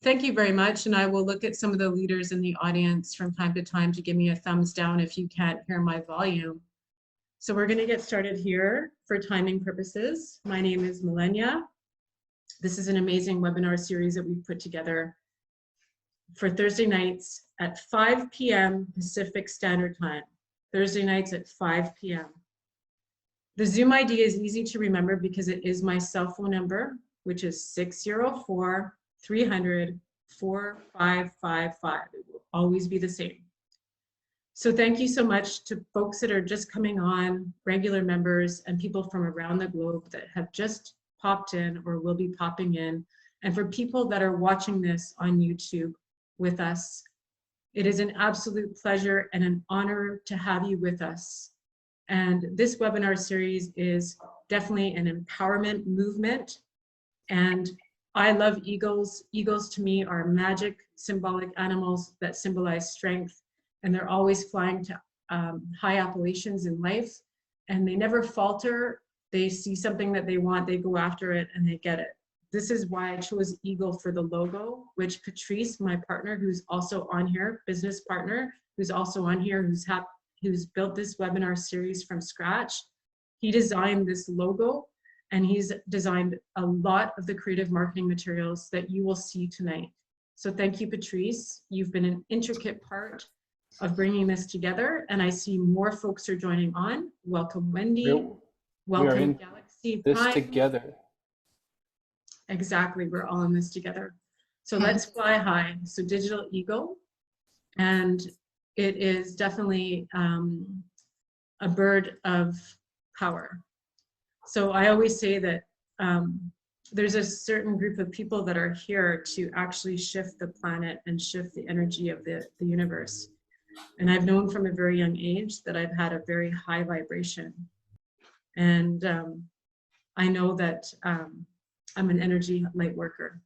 Thank you very much. And I will look at some of the leaders in the audience from time to time to give me a thumbs down if you can't hear my volume. So we're going to get started here for timing purposes. My name is Milenia. This is an amazing webinar series that we've put together for Thursday nights at 5 p.m. Pacific Standard Time. Thursday nights at 5 p.m. The Zoom ID is easy to remember because it is my cell phone number, which is 604-300-4555. It will always be the same. So thank you so much to folks that are just coming on, regular members, and people from around the globe that have just popped in or will be popping in. And for people that are watching this on YouTube with us, it is an absolute pleasure and an honor to have you with us. And this webinar series is definitely an empowerment movement. And I love eagles. Eagles to me are magic, symbolic animals that symbolize strength. And they're always flying to high appellations in life. And they never falter. They see something that they want, they go after it, and they get it. This is why I chose eagle for the logo, which Patrice, my partner, who's also on here, business partner, who's also on here, who's built this webinar series from scratch. He designed this logo, and he's designed a lot of the creative marketing materials that you will see tonight. So thank you, Patrice. You've been an intricate part of bringing this together, and I see more folks are joining on. Welcome, Wendy. Welcome, Galaxy. This together. Exactly, we're all in this together. So let's fly high. So Digital Eagle, and it is definitely a bird of power. So I always say that there's a certain group of people that are here to actually shift the planet and shift the energy of the universe. And I've known from a very young age that I've had a very high vibration. And I know that I'm an energy light worker.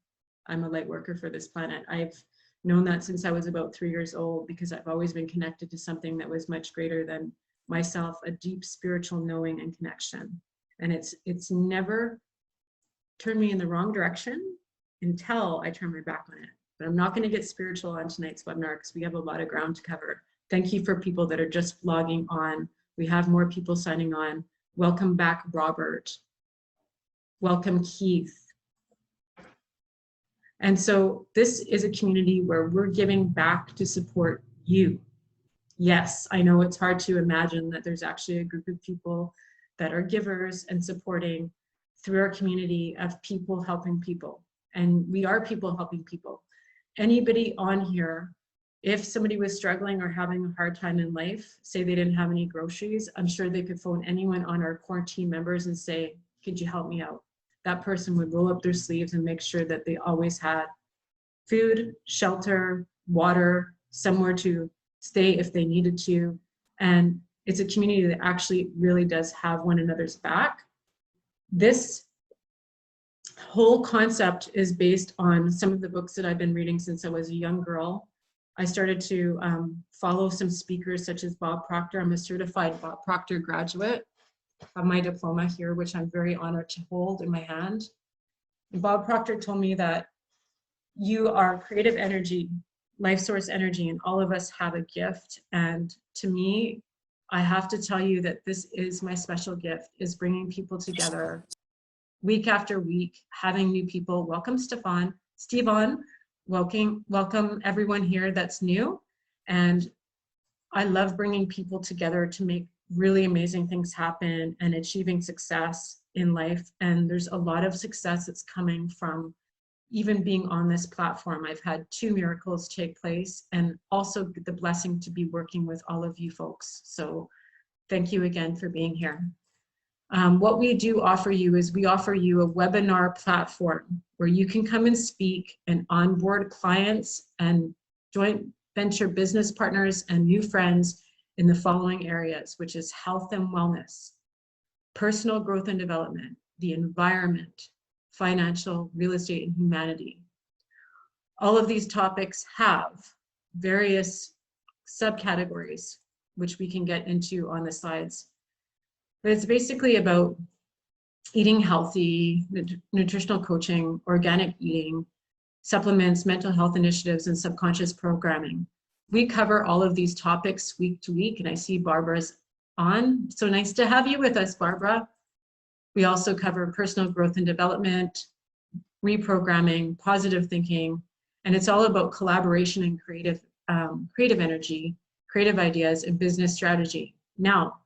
I'm a light worker for this planet. I've known that since I was about 3 years old because I've always been connected to something that was much greater than myself, a deep spiritual knowing and connection. And it's never turned me in the wrong direction until I turn my back on it. But I'm not going to get spiritual on tonight's webinar because we have a lot of ground to cover. Thank you for people that are just logging on. We have more people signing on. Welcome back, Robert. Welcome, Keith. And so this is a community where we're giving back to support you. Yes, I know it's hard to imagine that there's actually a group of people that are givers and supporting through our community of people helping people. And we are people helping people. Anybody on here, if somebody was struggling or having a hard time in life, say they didn't have any groceries, I'm sure they could phone anyone on our core team members and say, could you help me out? That person would roll up their sleeves and make sure that they always had food, shelter, water, somewhere to stay if they needed to. And it's a community that actually really does have one another's back. This whole concept is based on some of the books that I've been reading since I was a young girl. I started to follow some speakers such as Bob Proctor. I'm a certified Bob Proctor graduate. I have my diploma here, which I'm very honored to hold in my hand. And Bob Proctor told me that you are creative energy, life source energy, and all of us have a gift. And to me, I have to tell you that this is my special gift, is bringing people together week after week, having new people. Welcome, Stefan. Welcome everyone here that's new. And I love bringing people together to make really amazing things happen and achieving success in life. And there's a lot of success that's coming from even being on this platform. I've had 2 miracles take place and also the blessing to be working with all of you folks. So thank you again for being here. What we do offer you is we offer you a webinar platform where you can come and speak and onboard clients and joint venture business partners and new friends in the following areas, which is health and wellness, personal growth and development, the environment, financial, real estate, and humanity. All of these topics have various subcategories, which we can get into on the slides. But it's basically about eating healthy, nutritional coaching, organic eating, supplements, mental health initiatives, and subconscious programming. We cover all of these topics week to week, and I see Barbara's on. So nice to have you with us, Barbara. We also cover personal growth and development, reprogramming, positive thinking, and it's all about collaboration and creative energy, creative ideas, and business strategy. Now,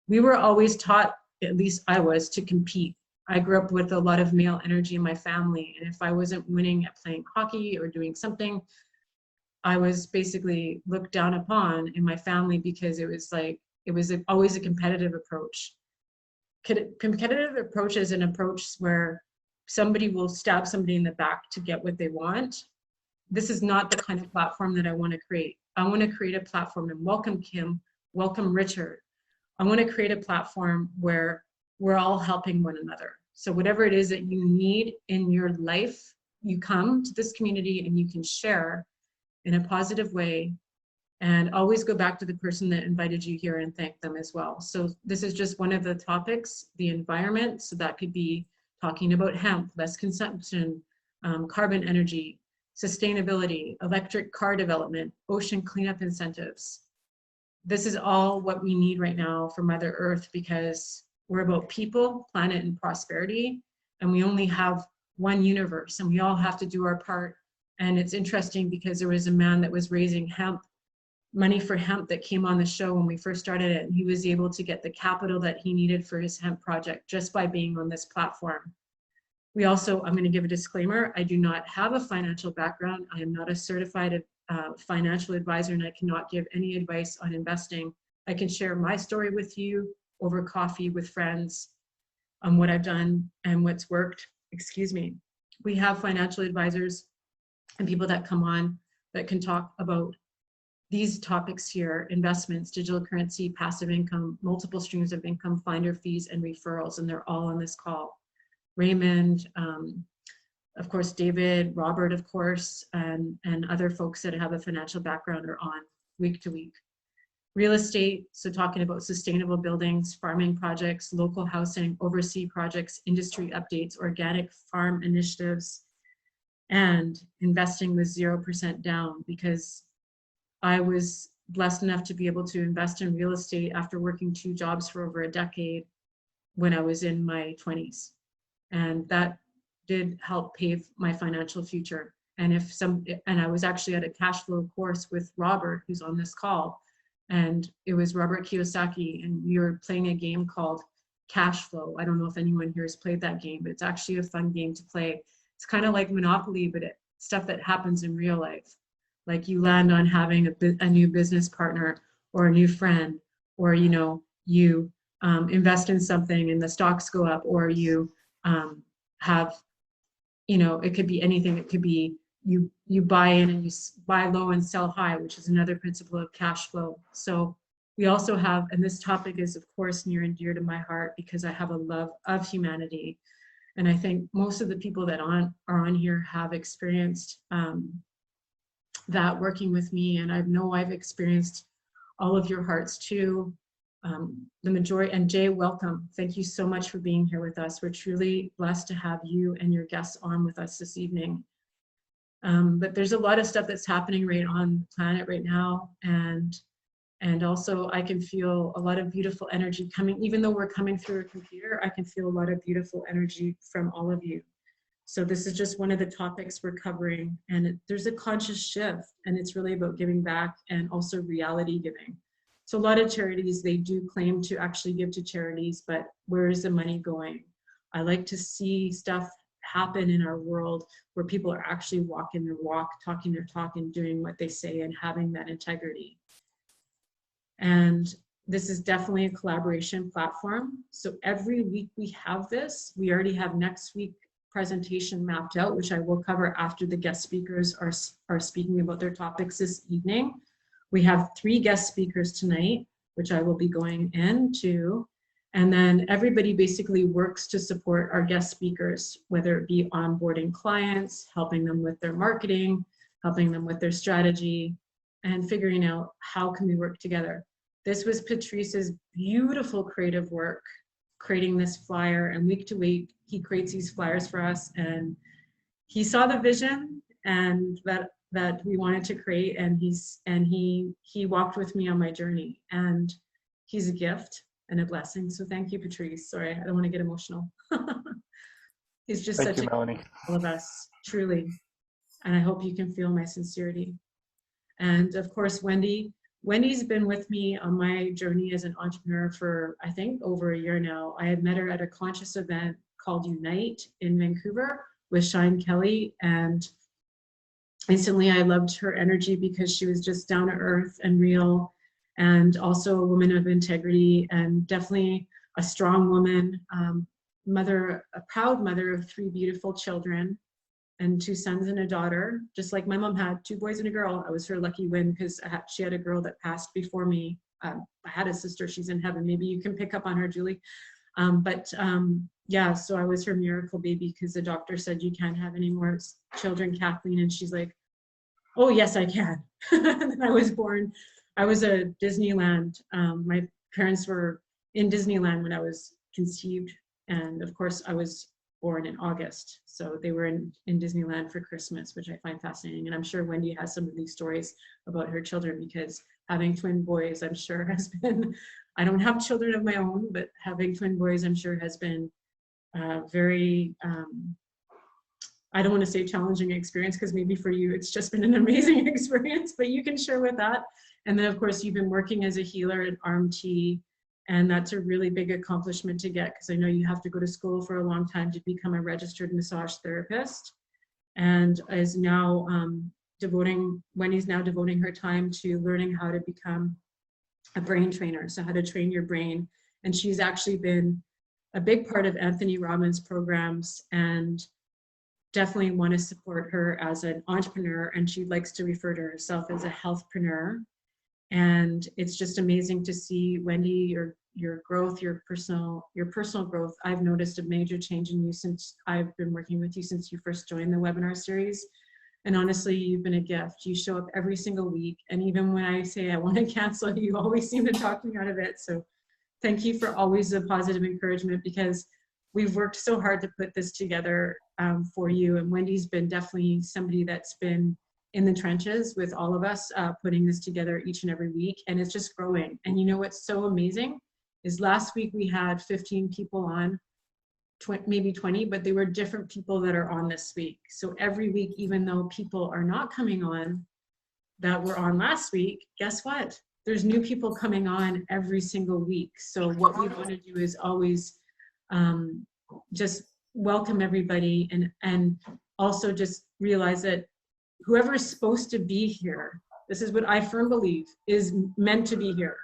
we were always taught, at least I was, to compete. I grew up with a lot of male energy in my family, and if I wasn't winning at playing hockey or doing something, I was basically looked down upon in my family because it was always a competitive approach. Competitive approach is an approach where somebody will stab somebody in the back to get what they want. This is not the kind of platform that I want to create. I want to create a platform, and welcome Kim, welcome Richard. I want to create a platform where we're all helping one another. So whatever it is that you need in your life, you come to this community and you can share in a positive way, and always go back to the person that invited you here and thank them as well. So this is just one of the topics, the environment. So that could be talking about hemp, less consumption, carbon energy, sustainability, electric car development, ocean cleanup incentives. This is all what we need right now for Mother Earth, because we're about people, planet, and prosperity, and we only have one universe, and we all have to do our part. And it's interesting because there was a man that was raising money for hemp that came on the show when we first started it, and he was able to get the capital that he needed for his hemp project just by being on this platform. We also, I'm going to give a disclaimer, I do not have a financial background. I am not a certified financial advisor, and I cannot give any advice on investing. I can share my story with you over coffee with friends on what I've done and what's worked. Excuse me. We have financial advisors and people that come on that can talk about these topics here: investments, digital currency, passive income, multiple streams of income, finder fees, and referrals, and they're all on this call. Raymond, of course, David, Robert, of course, and other folks that have a financial background are on week to week. Real estate, so talking about sustainable buildings, farming projects, local housing, overseas projects, industry updates, organic farm initiatives, and investing with 0% down, because I was blessed enough to be able to invest in real estate after working 2 jobs for over a decade when I was in my 20s. And that did help pave my financial future. And I was actually at a cash flow course with Robert, who's on this call, and it was Robert Kiyosaki, and we were playing a game called Cash Flow. I don't know if anyone here has played that game, but it's actually a fun game to play. It's kind of like Monopoly, but stuff that happens in real life. Like you land on having a new business partner or a new friend, or you invest in something and the stocks go up, or you have, it could be anything. It could be you buy in and you buy low and sell high, which is another principle of cash flow. So we also have, and this topic is of course near and dear to my heart because I have a love of humanity. And I think most of the people that are on here have experienced that working with me. And I know I've experienced all of your hearts too. The majority, and Jay, welcome. Thank you so much for being here with us. We're truly blessed to have you and your guests on with us this evening. But there's a lot of stuff that's happening right on the planet right now. And also I can feel a lot of beautiful energy coming, even though we're coming through a computer, I can feel a lot of beautiful energy from all of you. So this is just one of the topics we're covering, and there's a conscious shift, and it's really about giving back and also reality giving. So a lot of charities, they do claim to actually give to charities, but where is the money going? I like to see stuff happen in our world where people are actually walking their walk, talking their talk, and doing what they say, and having that integrity. And this is definitely a collaboration platform. So every week we have this. We already have next week presentation mapped out, which I will cover after the guest speakers are speaking about their topics this evening. We have 3 guest speakers tonight, which I will be going into. And then everybody basically works to support our guest speakers, whether it be onboarding clients, helping them with their marketing, helping them with their strategy, and figuring out how can we work together. This was Patrice's beautiful creative work, creating this flyer, and week to week, he creates these flyers for us, and he saw the vision, and that we wanted to create, and he walked with me on my journey, and he's a gift and a blessing. So thank you, Patrice. Sorry, I don't want to get emotional. He's just Thank such you, a Melanie. all of us, truly. And I hope you can feel my sincerity. And of course, Wendy's been with me on my journey as an entrepreneur for, I think, over a year now. I had met her at a conscious event called Unite in Vancouver with Shine Kelly. And instantly I loved her energy because she was just down to earth and real, and also a woman of integrity, and definitely a strong woman, mother, a proud mother of 3 beautiful children and 2 sons and a daughter, just like my mom had 2 boys and a girl. I was her lucky win because she had a girl that passed before me. I had a sister, she's in heaven. Maybe you can pick up on her, Julie. Yeah, so I was her miracle baby because the doctor said you can't have any more children, Kathleen. And she's like, oh, yes, I can. And then I was born. I was a Disneyland. My parents were in Disneyland when I was conceived. And of course, I was born in August. So they were in Disneyland for Christmas, which I find fascinating. And I'm sure Wendy has some of these stories about her children, because having twin boys, I'm sure has been, I don't have children of my own, but having twin boys, I'm sure has been very, I don't want to say challenging experience, because maybe for you, it's just been an amazing experience, but you can share with that. And then of course, you've been working as a healer at RMT, and that's a really big accomplishment to get, because I know you have to go to school for a long time to become a registered massage therapist, and is now Wendy's now devoting her time to learning how to become a brain trainer, so how to train your brain. And she's actually been a big part of Anthony Robbins' programs, and definitely want to support her as an entrepreneur. And she likes to refer to herself as a healthpreneur. And it's just amazing to see, Wendy, your growth, your personal growth. I've noticed a major change in you since I've been working with you since you first joined the webinar series. And honestly, you've been a gift. You show up every single week. And even when I say I want to cancel, you always seem to talk me out of it. So thank you for always the positive encouragement, because we've worked so hard to put this together for you. And Wendy's been definitely somebody that's been in the trenches with all of us, putting this together each and every week. And it's just growing. And you know what's so amazing is last week we had 15 people on, maybe 20, but they were different people that are on this week. So every week, even though people are not coming on that were on last week, guess what? There's new people coming on every single week. So what we want to do is always just welcome everybody, and also just realize that whoever is supposed to be here, this is what I firmly believe, is meant to be here.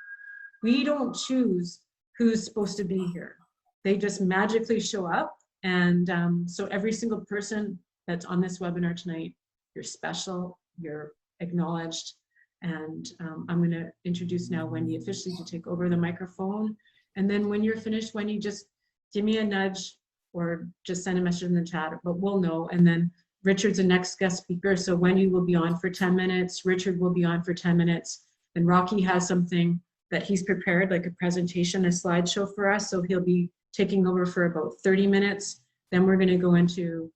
We don't choose who's supposed to be here. They just magically show up. And so every single person that's on this webinar tonight, you're special, you're acknowledged. And I'm going to introduce now Wendy officially to take over the microphone. And then when you're finished, Wendy, just give me a nudge or just send a message in the chat, but we'll know. And then Richard's the next guest speaker. So Wendy will be on for 10 minutes. Richard will be on for 10 minutes. And Rocky has something that he's prepared, like a presentation, a slideshow for us. So he'll be taking over for about 30 minutes. Then we're going to go into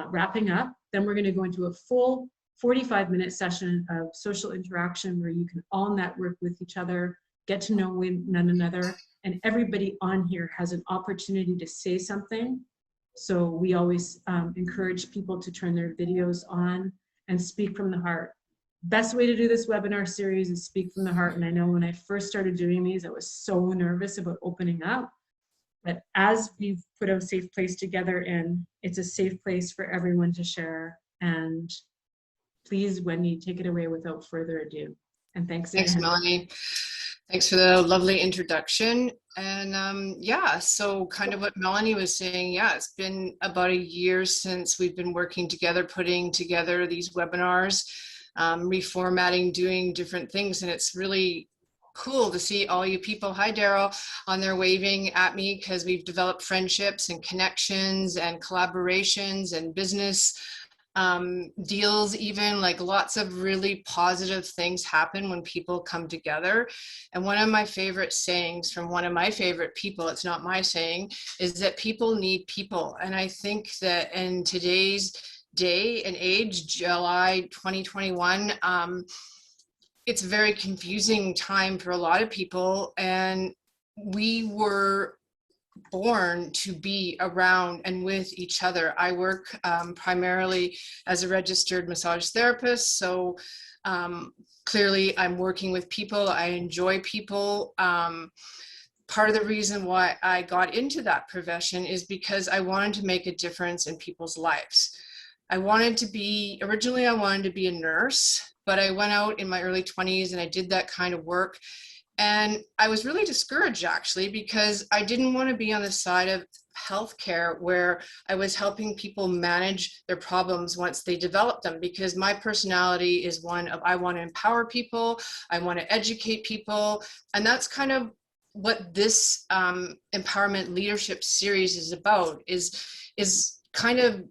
wrapping up. Then we're going to go into a full 45-minute session of social interaction where you can all network with each other, get to know one another, and everybody on here has an opportunity to say something. So we always encourage people to turn their videos on and speak from the heart. Best way to do this webinar series is speak from the heart. And I know when I first started doing these, I was so nervous about opening up. But as we've put a safe place together, and it's a safe place for everyone to share. And please, Wendy, take it away without further ado. And thanks again. Thanks, Melanie. Thanks for the lovely introduction. And yeah, so kind of what Melanie was saying, yeah, it's been about a year since we've been working together, putting together these webinars, reformatting, doing different things. And it's really cool to see all you people, hi Daryl, on there waving at me, because we've developed friendships and connections and collaborations and business deals, even like lots of really positive things happen when people come together. And one of my favorite sayings from one of my favorite people, it's not my saying, is that people need people. And I think that in today's day and age, July 2021, it's a very confusing time for a lot of people. And we were born to be around and with each other. I work primarily as a registered massage therapist. So clearly I'm working with people. I enjoy people. Part of the reason why I got into that profession is because I wanted to make a difference in people's lives. Originally I wanted to be a nurse, but I went out in my early 20s and I did that kind of work. And I was really discouraged, actually, because I didn't want to be on the side of healthcare where I was helping people manage their problems once they develop them, because my personality is one of, I want to empower people, I want to educate people. And that's kind of what this empowerment leadership series is about, is kind of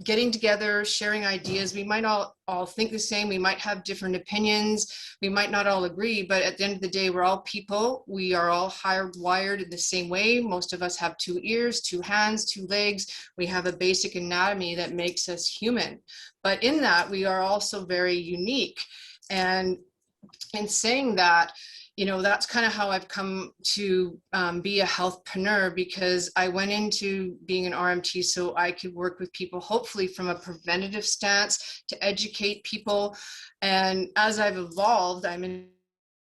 getting together, sharing ideas. We might all think the same. We might have different opinions. We might not all agree, but at the end of the day, we're all people. We are all hardwired in the same way. Most of us have 2 ears, 2 hands, 2 legs. We have a basic anatomy that makes us human. But in that, we are also very unique. And in saying that, you know, that's kind of how I've come to be a healthpreneur, because I went into being an RMT so I could work with people, hopefully from a preventative stance, to educate people. And as I've evolved, I'm in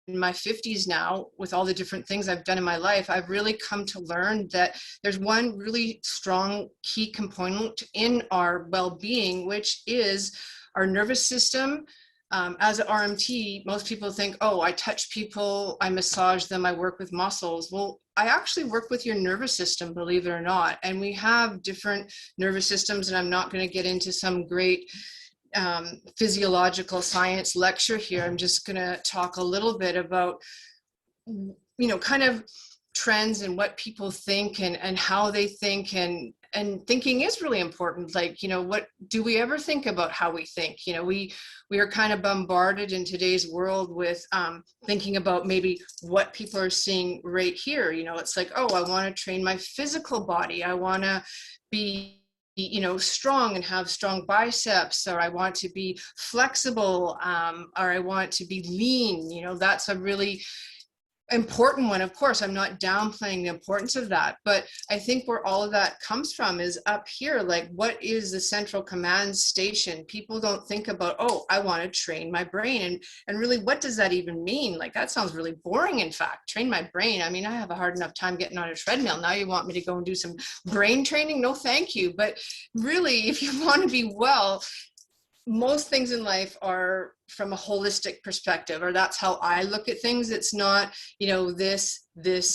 my 50s now, with all the different things I've done in my life, I've really come to learn that there's one really strong key component in our well-being, which is our nervous system. As an RMT, most people think, oh, I touch people, I massage them, I work with muscles. Well, I actually work with your nervous system, believe it or not. And we have different nervous systems, and I'm not going to get into some great physiological science lecture here. I'm just going to talk a little bit about, you know, kind of trends and what people think and how they think, and thinking is really important. Like, you know, what do we ever think about how we think? You know, we are kind of bombarded in today's world with thinking about maybe what people are seeing right here. You know, it's like, oh, I want to train my physical body. I want to be, you know, strong and have strong biceps, or I want to be flexible, or I want to be lean. You know, that's a really important one. Of course, I'm not downplaying the importance of that, but I think where all of that comes from is up here. Like, what is the central command station? People don't think about, oh, I want to train my brain. And really, what does that even mean? Like, that sounds really boring. In fact, train my brain. I mean, I have a hard enough time getting on a treadmill. Now you want me to go and do some brain training? No, thank you. But really, if you want to be well, most things in life are from a holistic perspective, or that's how I look at things. It's not, you know, this,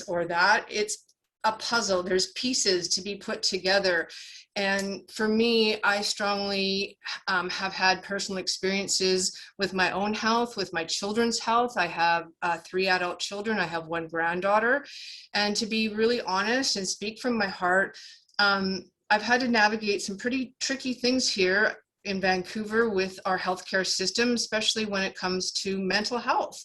or that. It's a puzzle. There's pieces to be put together. And for me, I strongly have had personal experiences with my own health, with my children's health. I have 3 adult children. I have 1 granddaughter. And to be really honest and speak from my heart, I've had to navigate some pretty tricky things here in Vancouver with our healthcare system, especially when it comes to mental health.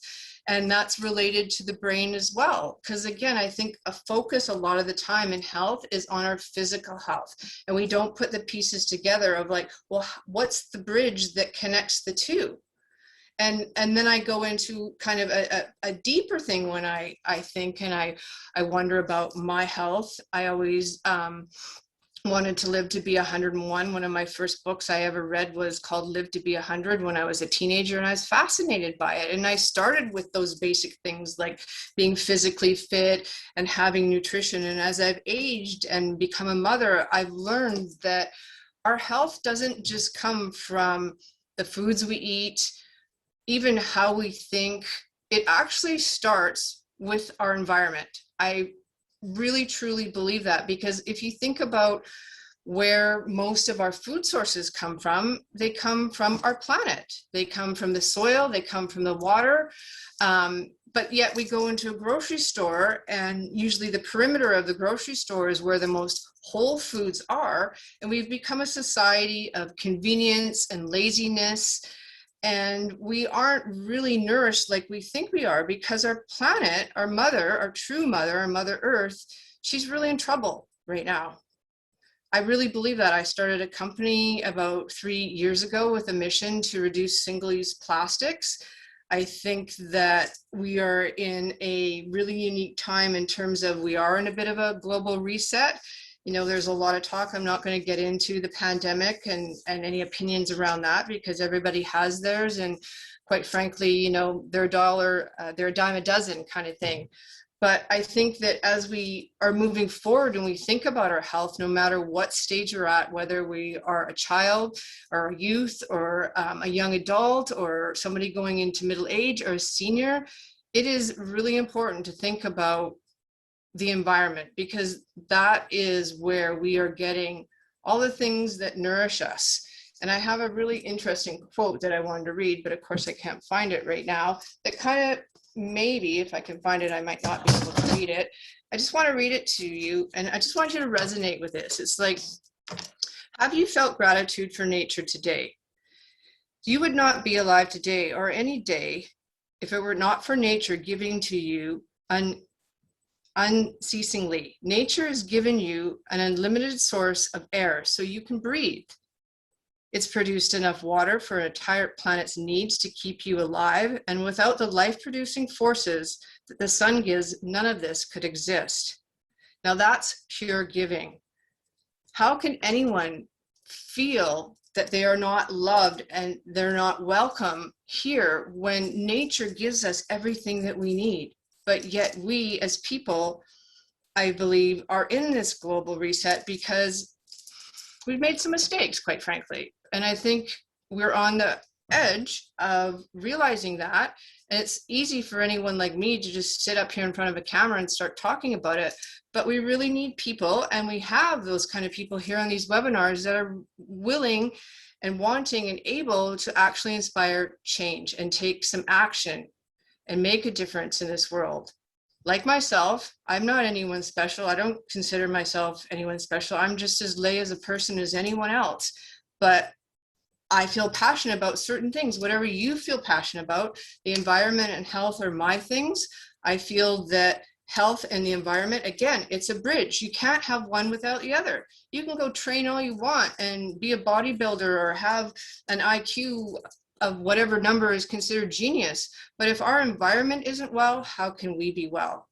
And that's related to the brain as well. Because again, I think a focus a lot of the time in health is on our physical health. And we don't put the pieces together of like, well, what's the bridge that connects the two? And then I go into kind of a deeper thing when I think and I wonder about my health. I always wanted to live to be 101. One of my first books I ever read was called Live to be 100 when I was a teenager, and I was fascinated by it. And I started with those basic things like being physically fit and having nutrition. And as I've aged and become a mother, I've learned that our health doesn't just come from the foods we eat, even how we think. It actually starts with our environment. I really truly believe that, because if you think about where most of our food sources come from, they come from our planet. They come from the soil, they come from the water. But yet we go into a grocery store, and usually the perimeter of the grocery store is where the most whole foods are. And we've become a society of convenience and laziness. And we aren't really nourished like we think we are, because our planet, our mother, our true mother, our Mother Earth, she's really in trouble right now. I really believe that. I started a company about 3 years ago with a mission to reduce single-use plastics. I think that we are in a really unique time in terms of we are in a bit of a global reset. You know, there's a lot of talk. I'm not going to get into the pandemic and any opinions around that, because everybody has theirs. And quite frankly, you know, they're a dime a dozen kind of thing. But I think that as we are moving forward and we think about our health, no matter what stage we're at, whether we are a child or a youth or a young adult or somebody going into middle age or a senior, it is really important to think about the environment, because that is where we are getting all the things that nourish us. And I have a really interesting quote that I wanted to read, but of course I can't find it right now, that kind of, maybe if I can find it, I might not be able to read it. I just want to read it to you, and I just want you to resonate with this. It's like, have you felt gratitude for nature today? You would not be alive today or any day if it were not for nature giving to you unceasingly. Nature has given you an unlimited source of air so you can breathe. It's produced enough water for an entire planet's needs to keep you alive, and without the life-producing forces that the sun gives, none of this could exist. Now that's pure giving. How can anyone feel that they are not loved and they're not welcome here when nature gives us everything that we need? But yet we as people, I believe, are in this global reset because we've made some mistakes, quite frankly. And I think we're on the edge of realizing that. And it's easy for anyone like me to just sit up here in front of a camera and start talking about it. But we really need people, and we have those kind of people here on these webinars that are willing and wanting and able to actually inspire change and take some action and make a difference in this world. Like myself, I'm not anyone special. I don't consider myself anyone special. I'm just as lay as a person as anyone else. But I feel passionate about certain things. Whatever you feel passionate about, the environment and health are my things. I feel that health and the environment, again, it's a bridge. You can't have one without the other. You can go train all you want and be a bodybuilder or have an IQ of whatever number is considered genius. But if our environment isn't well, how can we be well?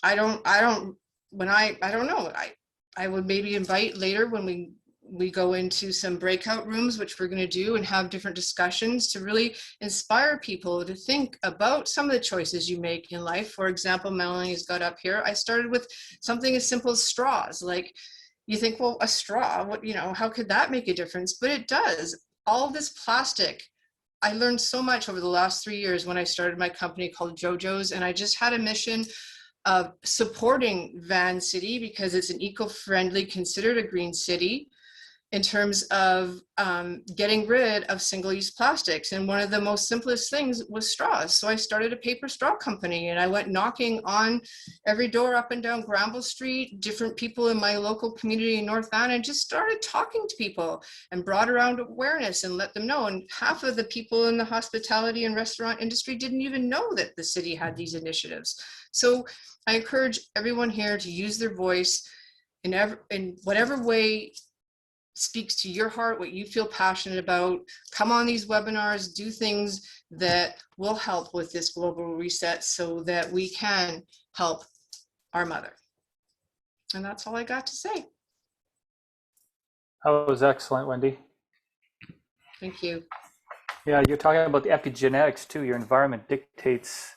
I don't know. I would maybe invite later when we go into some breakout rooms, which we're going to do, and have different discussions to really inspire people to think about some of the choices you make in life. For example, Melanie's got up here. I started with something as simple as straws. Like, you think, well, a straw, what, you know, how could that make a difference? But it does. All of this plastic, I learned so much over the last 3 years when I started my company called JoJo's, and I just had a mission of supporting Van City because it's an eco-friendly, considered a green city, in terms of getting rid of single-use plastics. And one of the most simplest things was straws. So I started a paper straw company, and I went knocking on every door up and down Granville Street, different people in my local community in North Van, and just started talking to people and brought around awareness and let them know. And half of the people in the hospitality and restaurant industry didn't even know that the city had these initiatives. So I encourage everyone here to use their voice in whatever way speaks to your heart, what you feel passionate about. Come on these webinars, do things that will help with this global reset so that we can help our mother. And that's all I got to say. That was excellent, Wendy. Thank you. Yeah, you're talking about the epigenetics too. Your environment dictates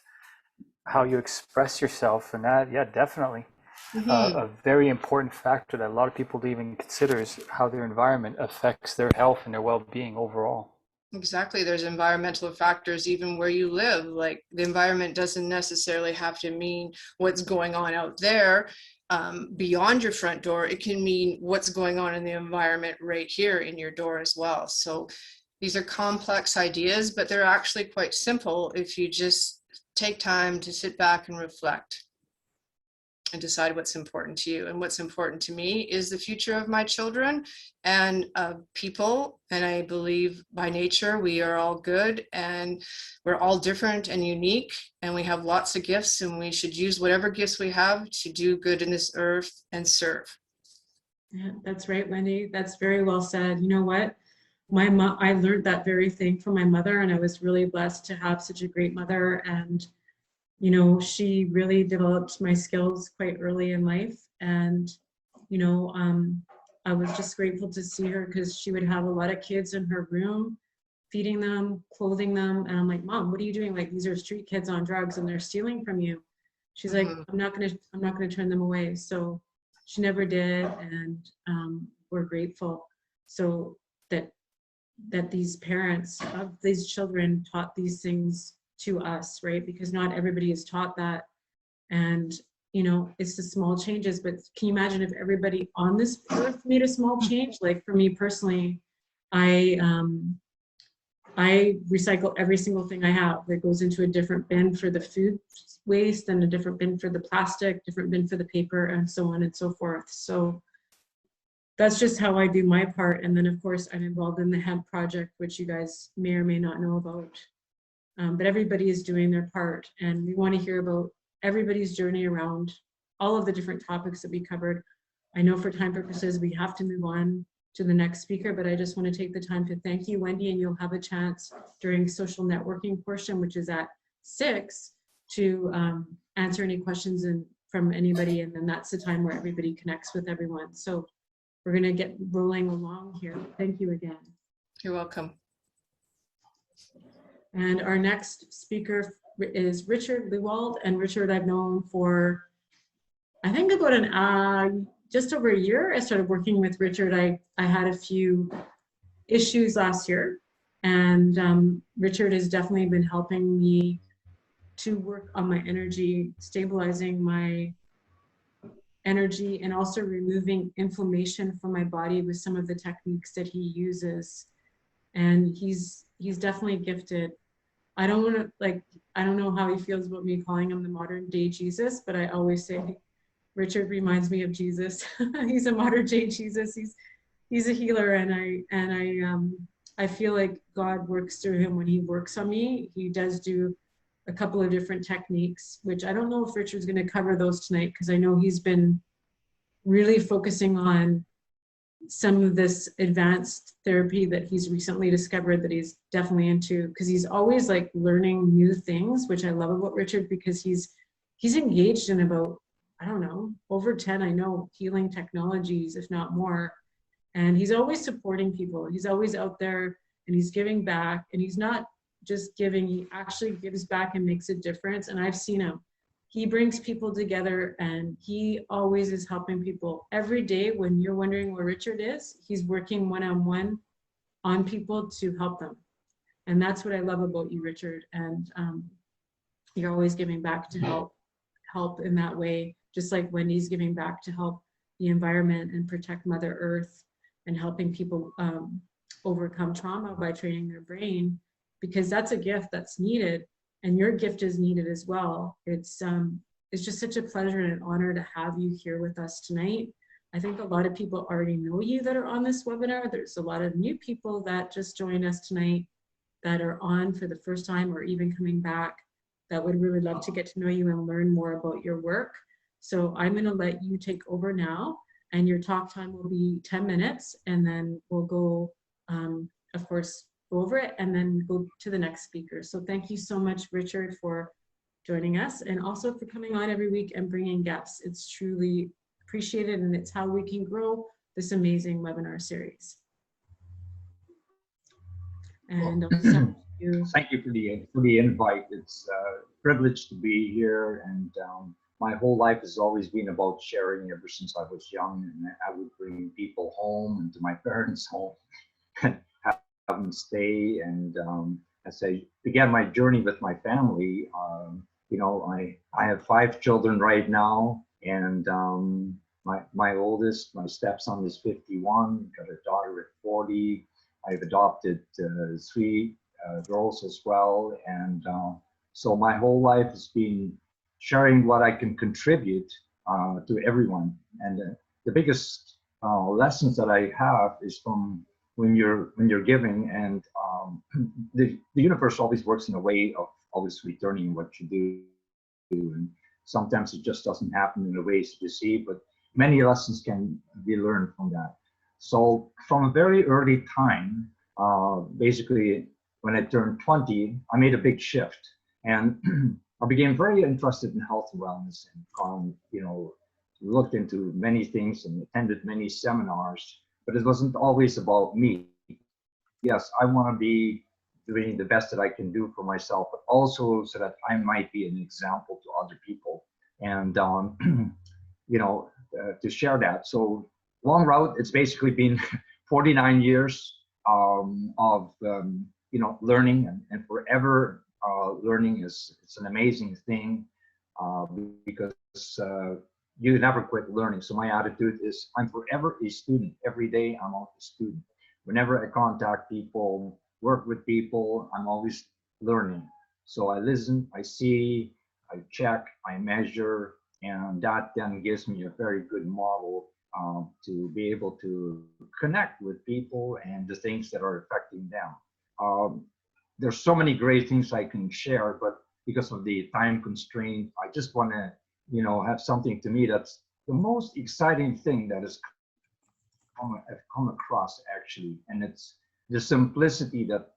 how you express yourself, and that, yeah, definitely. A very important factor that a lot of people don't even consider is how their environment affects their health and their well-being overall. Exactly. There's environmental factors even where you live. Like, the environment doesn't necessarily have to mean what's going on out there beyond your front door. It can mean what's going on in the environment right here in your door as well. So these are complex ideas, but they're actually quite simple if you just take time to sit back and reflect and decide what's important to you. And what's important to me is the future of my children and people. And I believe by nature, we are all good and we're all different and unique, and we have lots of gifts, and we should use whatever gifts we have to do good in this earth and serve. Yeah, that's right, Wendy. That's very well said. You know what? My mom, I learned that very thing from my mother, and I was really blessed to have such a great mother. And, you know, she really developed my skills quite early in life. And, you know, I was just grateful to see her because she would have a lot of kids in her room, feeding them, clothing them. And I'm like, Mom, what are you doing? Like, these are street kids on drugs and they're stealing from you. She's like, I'm not gonna turn them away. So she never did, and we're grateful. So that these parents of these children taught these things to us, right? Because not everybody is taught that. And, you know, it's the small changes, but can you imagine if everybody on this earth made a small change? Like for me personally, I recycle every single thing I have that goes into a different bin for the food waste and a different bin for the plastic, different bin for the paper, and so on and so forth. So that's just how I do my part. And then of course I'm involved in the hemp project, which you guys may or may not know about. But everybody is doing their part, and we want to hear about everybody's journey around all of the different topics that we covered. I know for time purposes, we have to move on to the next speaker, but I just want to take the time to thank you, Wendy, and you'll have a chance during social networking portion, which is at 6, to answer any questions from anybody, and then that's the time where everybody connects with everyone. So we're going to get rolling along here. Thank you again. You're welcome. And our next speaker is Richard Lewald, and Richard I've known for, I think about just over a year. I started working with Richard. I had a few issues last year, and Richard has definitely been helping me to work on my energy, stabilizing my energy, and also removing inflammation from my body with some of the techniques that he uses. And he's definitely gifted. I don't know how he feels about me calling him the modern day Jesus, but I always say Richard reminds me of Jesus. He's a modern day Jesus. He's a healer, and I feel like God works through him when he works on me. He does do a couple of different techniques, which I don't know if Richard's going to cover those tonight, because I know he's been really focusing on some of this advanced therapy that he's recently discovered that he's definitely into, because he's always like learning new things, which I love about Richard, because he's engaged in about, I don't know, over 10, I know, healing technologies, if not more. And he's always supporting people. He's always out there, and he's giving back, and he's not just giving, he actually gives back and makes a difference. And I've seen him. He brings people together, and he always is helping people. Every day when you're wondering where Richard is, he's working one-on-one on people to help them. And that's what I love about you, Richard. And you're always giving back to help in that way, just like Wendy's giving back to help the environment and protect Mother Earth, and helping people overcome trauma by training their brain, because that's a gift that's needed. And your gift is needed as well. It's just such a pleasure and an honor to have you here with us tonight. I think a lot of people already know you that are on this webinar. There's a lot of new people that just joined us tonight that are on for the first time, or even coming back, that would really love to get to know you and learn more about your work. So I'm going to let you take over now, and your talk time will be 10 minutes, and then we'll go, of course, go over it and then go to the next speaker. So thank you so much, Richard, for joining us, and also for coming on every week and bringing guests. It's truly appreciated, and it's how we can grow this amazing webinar series. And thank you for the invite. It's a privilege to be here, and my whole life has always been about sharing ever since I was young, and I would bring people home and to my parents' home and have them stay. And as I began my journey with my family, you know, I have 5 children right now, and my oldest, my stepson, is 51, got a daughter at 40. I've adopted 3 girls as well, and so my whole life has been sharing what I can contribute to everyone. And the biggest lessons that I have is from when you're giving, and the universe always works in a way of always returning what you do, and sometimes it just doesn't happen in the ways you see. But many lessons can be learned from that. So from a very early time, basically when I turned 20, I made a big shift, and I became very interested in health and wellness, and looked into many things and attended many seminars, but it wasn't always about me. Yes, I want to be doing the best that I can do for myself, but also so that I might be an example to other people, and to share that. So long route, it's basically been 49 years of learning, and forever learning it's an amazing thing, because you never quit learning. So my attitude is I'm forever a student. Every day I'm a student. Whenever I contact people, work with people, I'm always learning. So I listen, I see, I check, I measure, and that then gives me a very good model to be able to connect with people and the things that are affecting them. There's so many great things I can share, but because of the time constraint, I just want to, have something to me that's the most exciting thing that has come across actually, and it's the simplicity that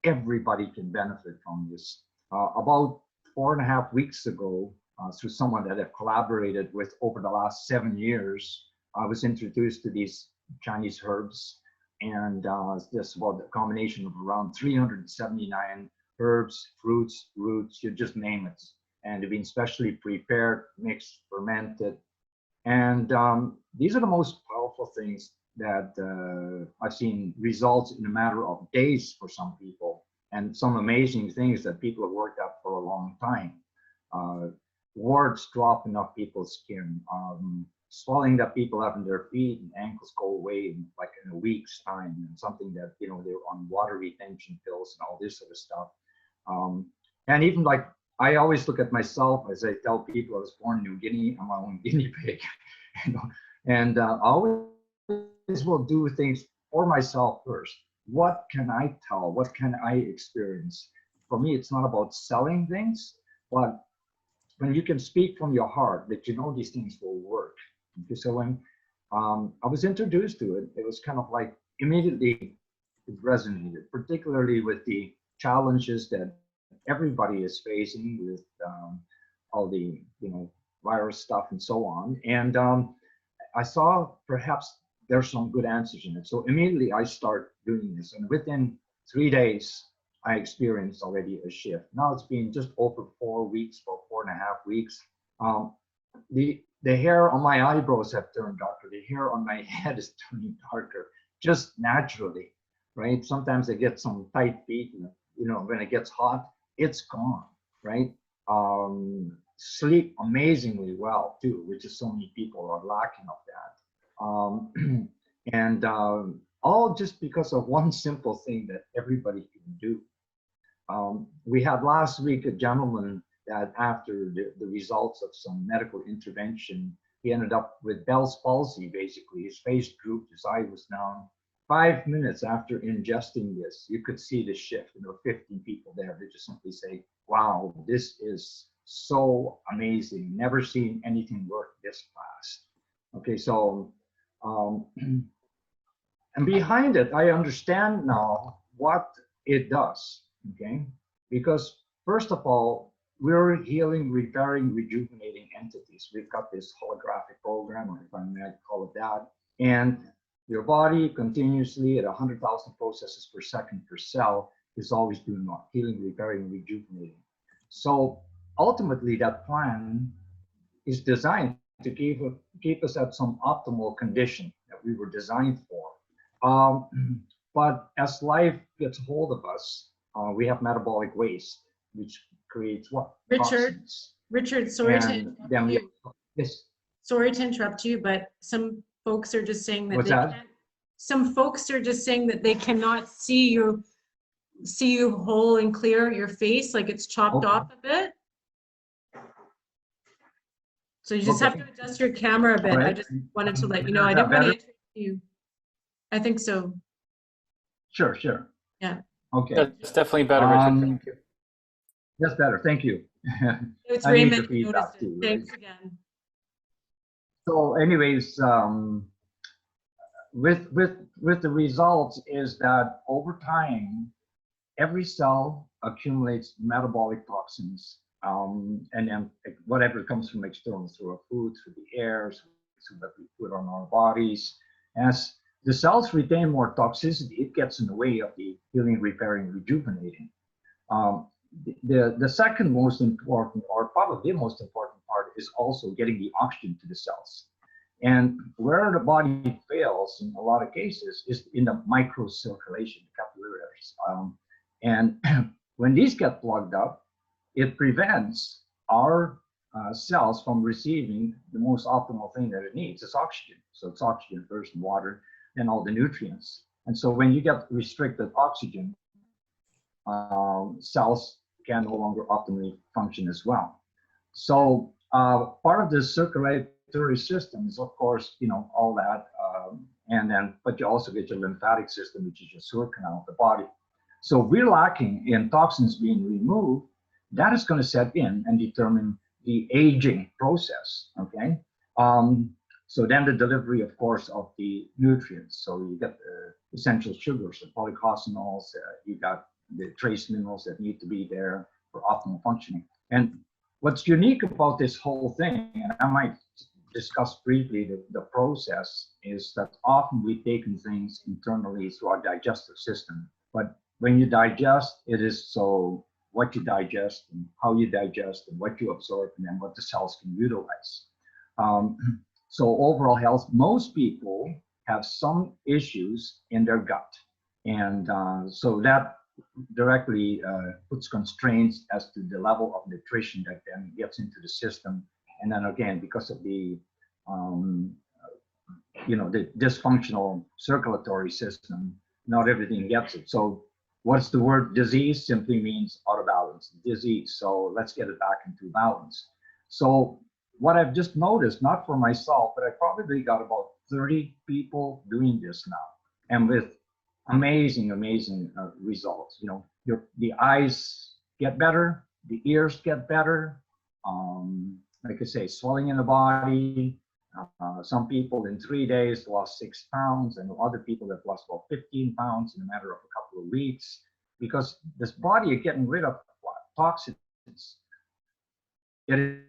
everybody can benefit from this. About 4.5 weeks ago, through someone that I've collaborated with over the last 7 years, I was introduced to these Chinese herbs, and it's about a combination of around 379 herbs, fruits, roots, you just name it. And they've been specially prepared, mixed, fermented. And these are the most powerful things that I've seen results in a matter of days for some people, and some amazing things that people have worked out for a long time. Warts drop off people's skin, swelling that people have in their feet and ankles go away in a week's time, and something that they're on water retention pills and all this sort of stuff. And even I always look at myself, as I tell people, I was born in New Guinea, I'm my own guinea pig, and I always will do things for myself first. What can I tell? What can I experience? For me, it's not about selling things, but when you can speak from your heart that these things will work. Okay, so when I was introduced to it, it was kind of like immediately it resonated, particularly with the challenges that everybody is facing with all the virus stuff and so on. And I saw perhaps there's some good answers in it. So immediately I start doing this, and within 3 days, I experienced already a shift. Now it's been just over 4 weeks, or 4.5 weeks. The hair on my eyebrows have turned darker. The hair on my head is turning darker, just naturally, right? Sometimes I get some tight feet, and when it gets hot, it's gone, right? Sleep amazingly well too, which is so many people are lacking of that. And all just because of one simple thing that everybody can do. We had last week a gentleman that after the results of some medical intervention, he ended up with Bell's palsy, basically. His face drooped, his eye was down. 5 minutes after ingesting this, you could see the shift. There were 15 people there. They just simply say, wow, this is so amazing. Never seen anything work this fast. Okay, so, and behind it, I understand now what it does, okay? Because first of all, we're healing, repairing, rejuvenating entities. We've got this holographic program, or if I may call it that, and your body continuously at 100,000 processes per second per cell is always doing what? Healing, repairing, rejuvenating. So ultimately, that plan is designed to keep us at some optimal condition that we were designed for. But as life gets hold of us, we have metabolic waste, which creates what? Toxins. Richard, sorry to interrupt you. Yes. Sorry to interrupt you, but some folks are just saying that What's that? Some folks are just saying that they cannot see you whole and clear, your face, like it's chopped off a bit. So you just have to adjust your camera a bit. Right. I just wanted to let you know. I didn't want to interrupt you. I think so. Sure. Yeah. Okay. That's definitely better, Richard. Thank you. That's better. Thank you. It's Raymond who noticed it. Too, Thanks again. So anyways, with the results is that over time, every cell accumulates metabolic toxins, and then whatever comes from external, through our food, through the air, through what we put on our bodies. As the cells retain more toxicity, it gets in the way of the healing, repairing, rejuvenating. The second most important, or probably the most important part, is also getting the oxygen to the cells. And where the body fails in a lot of cases is in the microcirculation, the capillaries. And when these get plugged up, it prevents our cells from receiving the most optimal thing that it needs. It's oxygen. So it's oxygen first, and water, and all the nutrients. And so when you get restricted oxygen, cells can no longer optimally function as well. So part of the circulatory system is, of course, all that, and then, but you also get your lymphatic system, which is your sewer canal of the body. So if we're lacking in toxins being removed, that is going to set in and determine the aging process. Okay. So then the delivery, of course, of the nutrients. So you get the essential sugars, the polyphenols, you got the trace minerals that need to be there for optimal functioning. And what's unique about this whole thing, and I might discuss briefly the process, is that often we've taken things internally through our digestive system. But when you digest, it is so what you digest and how you digest and what you absorb and then what the cells can utilize. So overall health, most people have some issues in their gut. And so that directly puts constraints as to the level of nutrition that then gets into the system. And then again, because of the the dysfunctional circulatory system, not everything gets it. So what's the word disease? Simply means out of balance, disease. So let's get it back into balance. So what I've just noticed, not for myself, but I probably got about 30 people doing this now, and with amazing results. The eyes get better, the ears get better, like I say, swelling in the body. Some people in 3 days lost 6 pounds, and other people have lost about 15 pounds in a matter of a couple of weeks, because this body is getting rid of toxins. It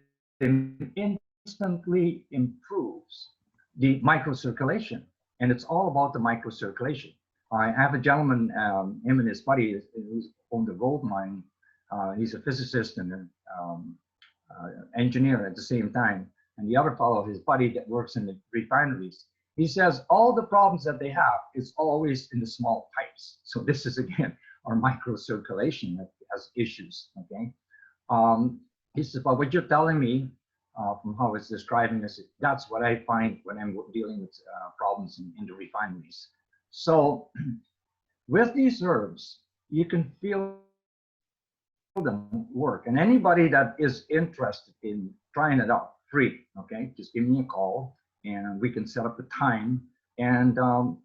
instantly improves the microcirculation, and it's all about the microcirculation. I have a gentleman, him and his buddy, who's owned a gold mine. He's a physicist and an engineer at the same time. And the other fellow, his buddy that works in the refineries, he says all the problems that they have is always in the small pipes. So this is, again, our microcirculation that has issues, okay? He says, but what you're telling me, from how it's describing this, that's what I find when I'm dealing with problems in the refineries. So with these herbs, you can feel them work. And anybody that is interested in trying it out, free, okay? Just give me a call and we can set up a time. And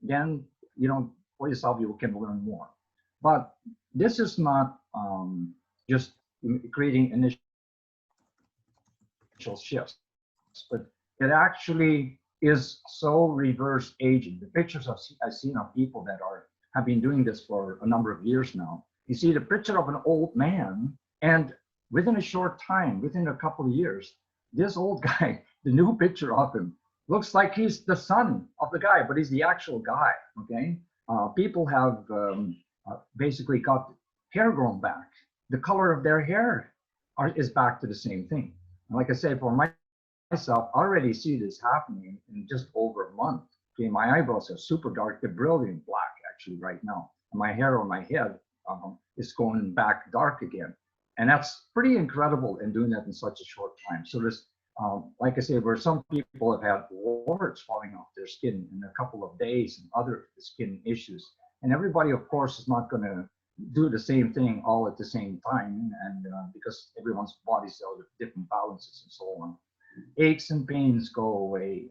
then, for yourself, you can learn more. But this is not just creating initial shifts, but it actually is so reverse aging. The pictures I've seen of people that have been doing this for a number of years now. You see the picture of an old man, and within a short time, within a couple of years, this old guy, the new picture of him, looks like he's the son of the guy, but he's the actual guy, okay? People have basically got hair grown back. The color of their hair is back to the same thing. And like I say, for myself, I already see this happening in just over a month. Okay, my eyebrows are super dark, they're brilliant black actually right now. And my hair on my head is going back dark again. And that's pretty incredible in doing that in such a short time. So there's, like I say, where some people have had warts falling off their skin in a couple of days and other skin issues. And everybody, of course, is not going to do the same thing all at the same time, and because everyone's bodies are with different balances and so on. Aches and pains go away.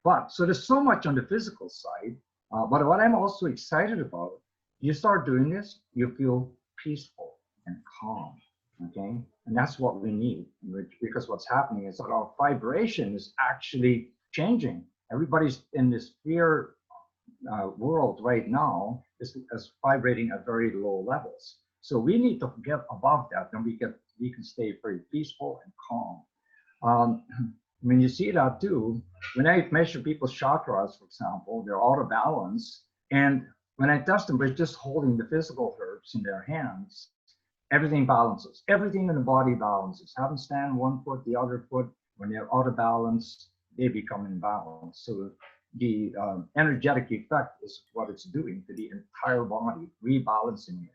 But so there's so much on the physical side. But what I'm also excited about, you start doing this, you feel peaceful and calm, okay? And that's what we need, because what's happening is that our vibration is actually changing. Everybody's in this fear world right now is vibrating at very low levels. So we need to get above that, and we can stay very peaceful and calm. When you see that too, when I measure people's chakras, for example, they're out of balance, and when I test them by just holding the physical herbs in their hands, everything balances. Everything in the body balances. Have them stand one foot, the other foot. When they're out of balance, they become imbalanced. So the energetic effect is what it's doing to the entire body, rebalancing it.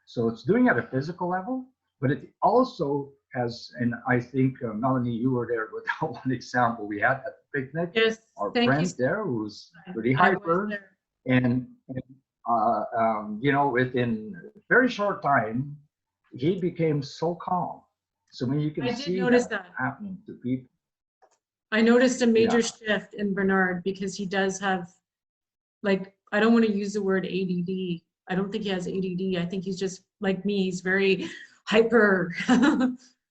So it's doing at a physical level, but it also has, and I think Melanie, you were there with that one example we had at the picnic. Yes, Our thank friend you. there who's pretty I was hyper, there. and you know, within a very short time, he became so calm. So when you can I did see notice that that. happening to people. I noticed a major Yeah. shift in Bernard because he does have, like, I don't want to use the word ADD. I don't think he has ADD. I think he's just like me. He's very hyper,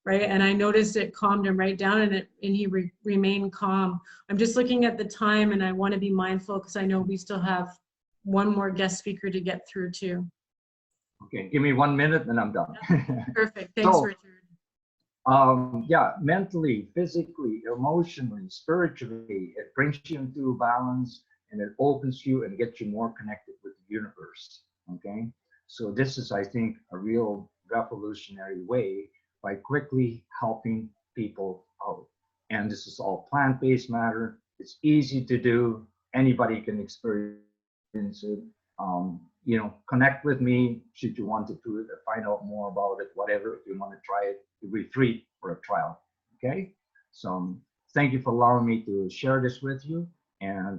right? And I noticed it calmed him right down, and he remained calm. I'm just looking at the time, and I want to be mindful because I know we still have one more guest speaker to get through too. Okay, give me 1 minute and I'm done. Perfect. Thanks, So, Richard. yeah, mentally, physically, emotionally, spiritually, it brings you into balance, and it opens you and gets you more connected with the universe. Okay, so this is, I think, a real revolutionary way by quickly helping people out. And this is all plant-based matter. It's easy to do. Anybody can experience it. You know, connect with me should you want to do it or find out more about it, whatever. If you want to try it, it'll be free for a trial. Okay, so thank you for allowing me to share this with you. And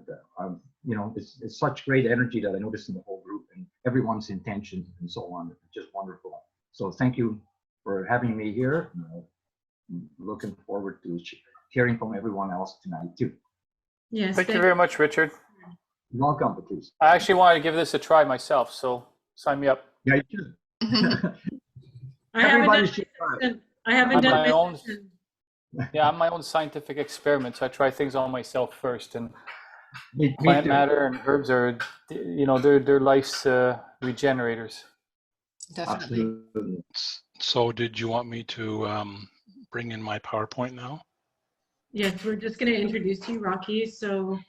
you know, it's such great energy that I noticed in the whole group and everyone's intentions and so on. It's just wonderful. So thank you for having me here. I'm looking forward to hearing from everyone else tonight too. Yes. Thank you very much, Richard. Welcome, Patrice. I actually wanted to give this a try myself, so sign me up. Yeah, you should. I should try. haven't I'm done my my own. session. Yeah, I'm my own scientific experiment. So I try things on myself first, and Me plant too. matter and herbs are, you know, they're life's regenerators. Definitely. Absolutely. So did you want me to bring in my PowerPoint now? Yes, we're just going to introduce you, Rocky. So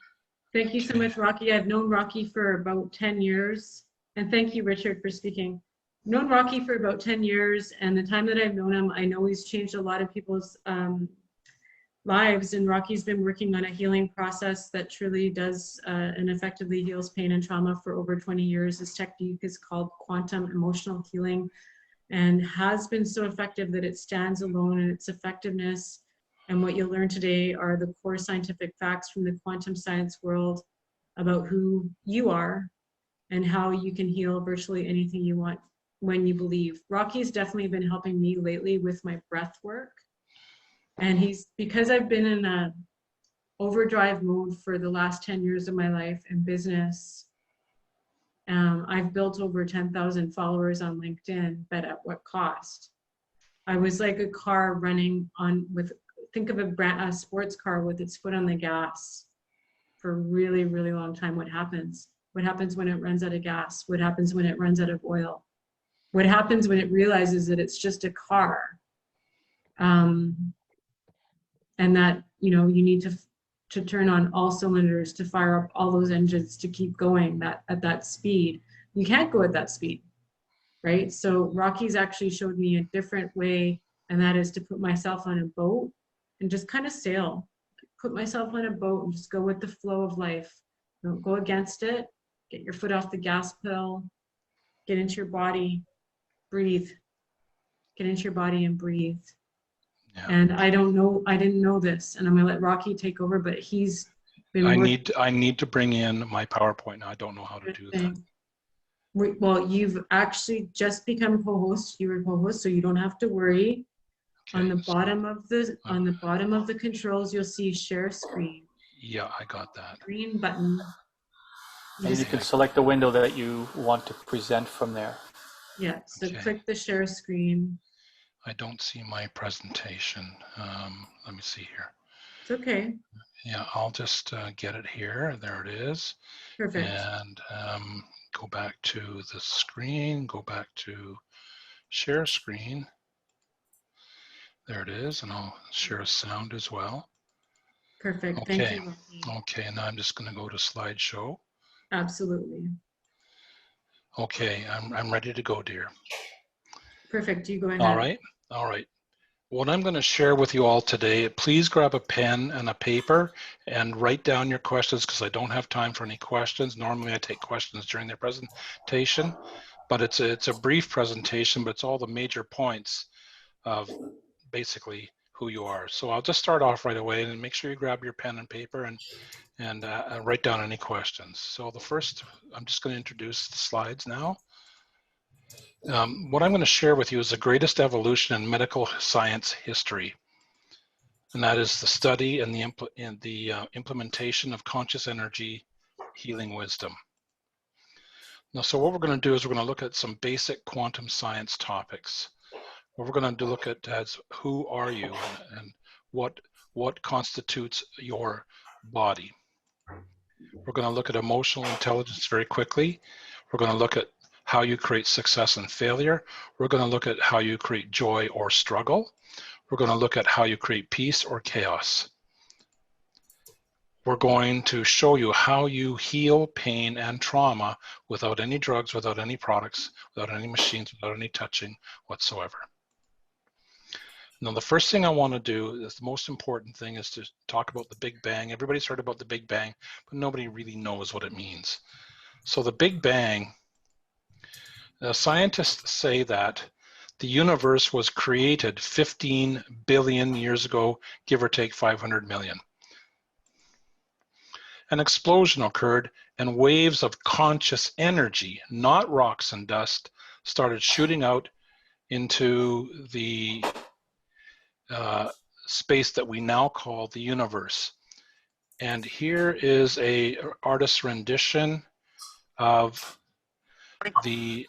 thank you so Okay. much, Rocky. I've known Rocky for about 10 years. And thank you, Richard, for speaking. I've known Rocky for about 10 years. And the time that I've known him, I know he's changed a lot of people's lives. And Rocky's been working on a healing process that truly does and effectively heals pain and trauma for over 20 years. This technique is called quantum emotional healing and has been so effective that it stands alone in its effectiveness. And what you'll learn today are the core scientific facts from the quantum science world about who you are and how you can heal virtually anything you want when you believe. Rocky's definitely been helping me lately with my breath work. And because I've been in a overdrive mode for the last 10 years of my life in business, I've built over 10,000 followers on LinkedIn, but at what cost? I was like a car running on think of a sports car with its foot on the gas for a really, really long time. What happens? What happens when it runs out of gas? What happens when it runs out of oil? What happens when it realizes that it's just a car? And that, you know, you need to turn on all cylinders to fire up all those engines to keep going at that speed. You can't go at that speed, right? So Rocky's actually showed me a different way, and that is to put myself on a boat and just kind of sail. Put myself on a boat and just go with the flow of life. Don't go against it. Get your foot off the gas pedal. Get into your body. Breathe. Get into your body and breathe. Yeah. And I didn't know this, and I'm gonna let Rocky take over, but he's been I need to bring in my PowerPoint now. I don't know how to do that. Well, you've actually just become co-host. You were co-host, so you don't have to worry. Okay, On the so- bottom of the controls, you'll see share screen. Yeah, I got that. Green button. And you can select the window that you want to present from there. Yeah, so Okay. click the share screen. I don't see my presentation. Let me see here. It's okay. Yeah, I'll just get it here. There it is. Perfect. And go back to the screen, go back to share screen. There it is, and I'll share a sound as well. Perfect. Thank Okay, you, Leslie. okay, now I'm just going to go to slideshow. Absolutely. Okay, I'm ready to go, dear. Perfect. You go ahead. All right, all right. What I'm going to share with you all today, please grab a pen and a paper and write down your questions, because I don't have time for any questions. Normally I take questions during the presentation, but it's a brief presentation, but it's all the major points of basically who you are. So I'll just start off right away, and make sure you grab your pen and paper and write down any questions. So the first, I'm just going to introduce the slides now. What I'm going to share with you is the greatest evolution in medical science history, and that is the study and the implementation of conscious energy healing wisdom. Now, so what we're going to do is we're going to look at some basic quantum science topics. What we're going to look at as who are you, and what constitutes your body. We're going to look at emotional intelligence very quickly. We're going to look at how you create success and failure. We're going to look at how you create joy or struggle. We're going to look at how you create peace or chaos. We're going to show you how you heal pain and trauma without any drugs, without any products, without any machines, without any touching whatsoever. Now, the first thing I want to do, is the most important thing, is to talk about the Big Bang. Everybody's heard about the Big Bang, but nobody really knows what it means. So the Big Bang, scientists say that the universe was created 15 billion years ago, give or take 500 million. An explosion occurred, and waves of conscious energy, not rocks and dust, started shooting out into the space that we now call the universe. And here is a artist's rendition of the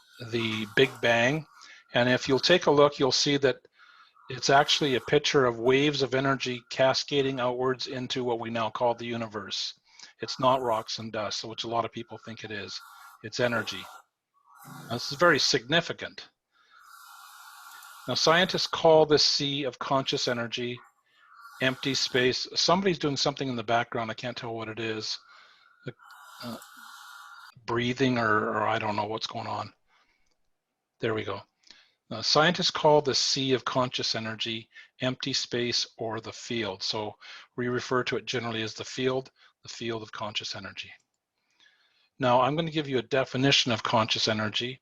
Big Bang. And if you'll take a look, you'll see that it's actually a picture of waves of energy cascading outwards into what we now call the universe. It's not rocks and dust, which a lot of people think it is. It's energy. Now, this is very significant. Now, scientists call this sea of conscious energy empty space. Somebody's doing something in the background. I can't tell what it is. Breathing or I don't know what's going on. There we go. Scientists call the sea of conscious energy empty space, or the field. So we refer to it generally as the field of conscious energy. Now, I'm going to give you a definition of conscious energy,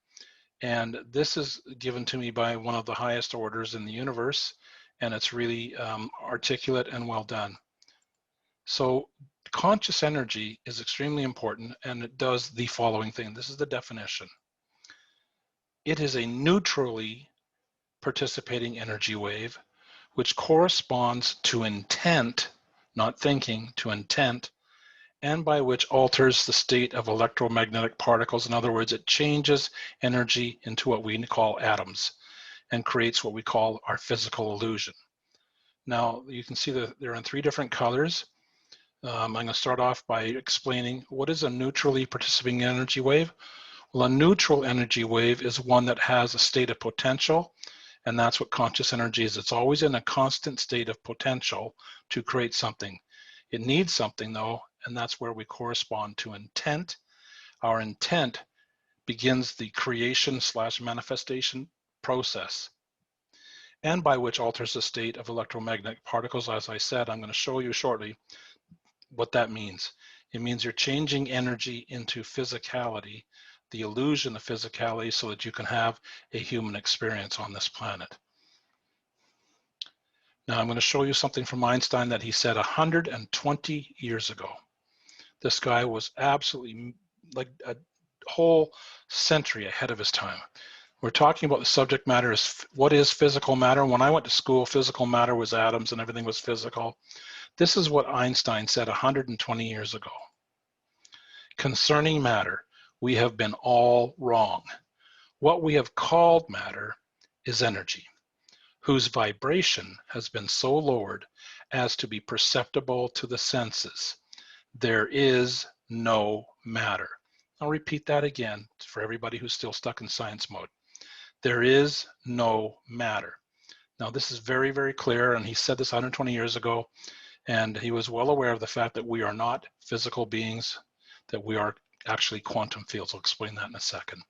and this is given to me by one of the highest orders in the universe, and it's really articulate and well done. So conscious energy is extremely important, and it does the following thing. This is the definition. It is a neutrally participating energy wave, which corresponds to intent, not thinking, to intent, and by which alters the state of electromagnetic particles. In other words, it changes energy into what we call atoms and creates what we call our physical illusion. Now, you can see that they're in 3 different colors. I'm going to start off by explaining what is a neutrally participating energy wave. Well, a neutral energy wave is one that has a state of potential, and that's what conscious energy is. It's always in a constant state of potential to create something. It needs something, though, and that's where we correspond to intent. Our intent begins the creation / manifestation process, and by which alters the state of electromagnetic particles. As I said, I'm going to show you shortly what that means. It means you're changing energy into physicality, the illusion of physicality, so that you can have a human experience on this planet. Now, I'm going to show you something from Einstein that he said 120 years ago. This guy was absolutely like a whole century ahead of his time. We're talking about the subject matter is what is physical matter. When I went to school, physical matter was atoms and everything was physical. This is what Einstein said 120 years ago. Concerning matter, we have been all wrong. What we have called matter is energy, whose vibration has been so lowered as to be perceptible to the senses. There is no matter. I'll repeat that again for everybody who's still stuck in science mode. There is no matter. Now, this is very, very clear, and he said this 120 years ago, and he was well aware of the fact that we are not physical beings, that we are actually quantum fields. I'll explain that in a second.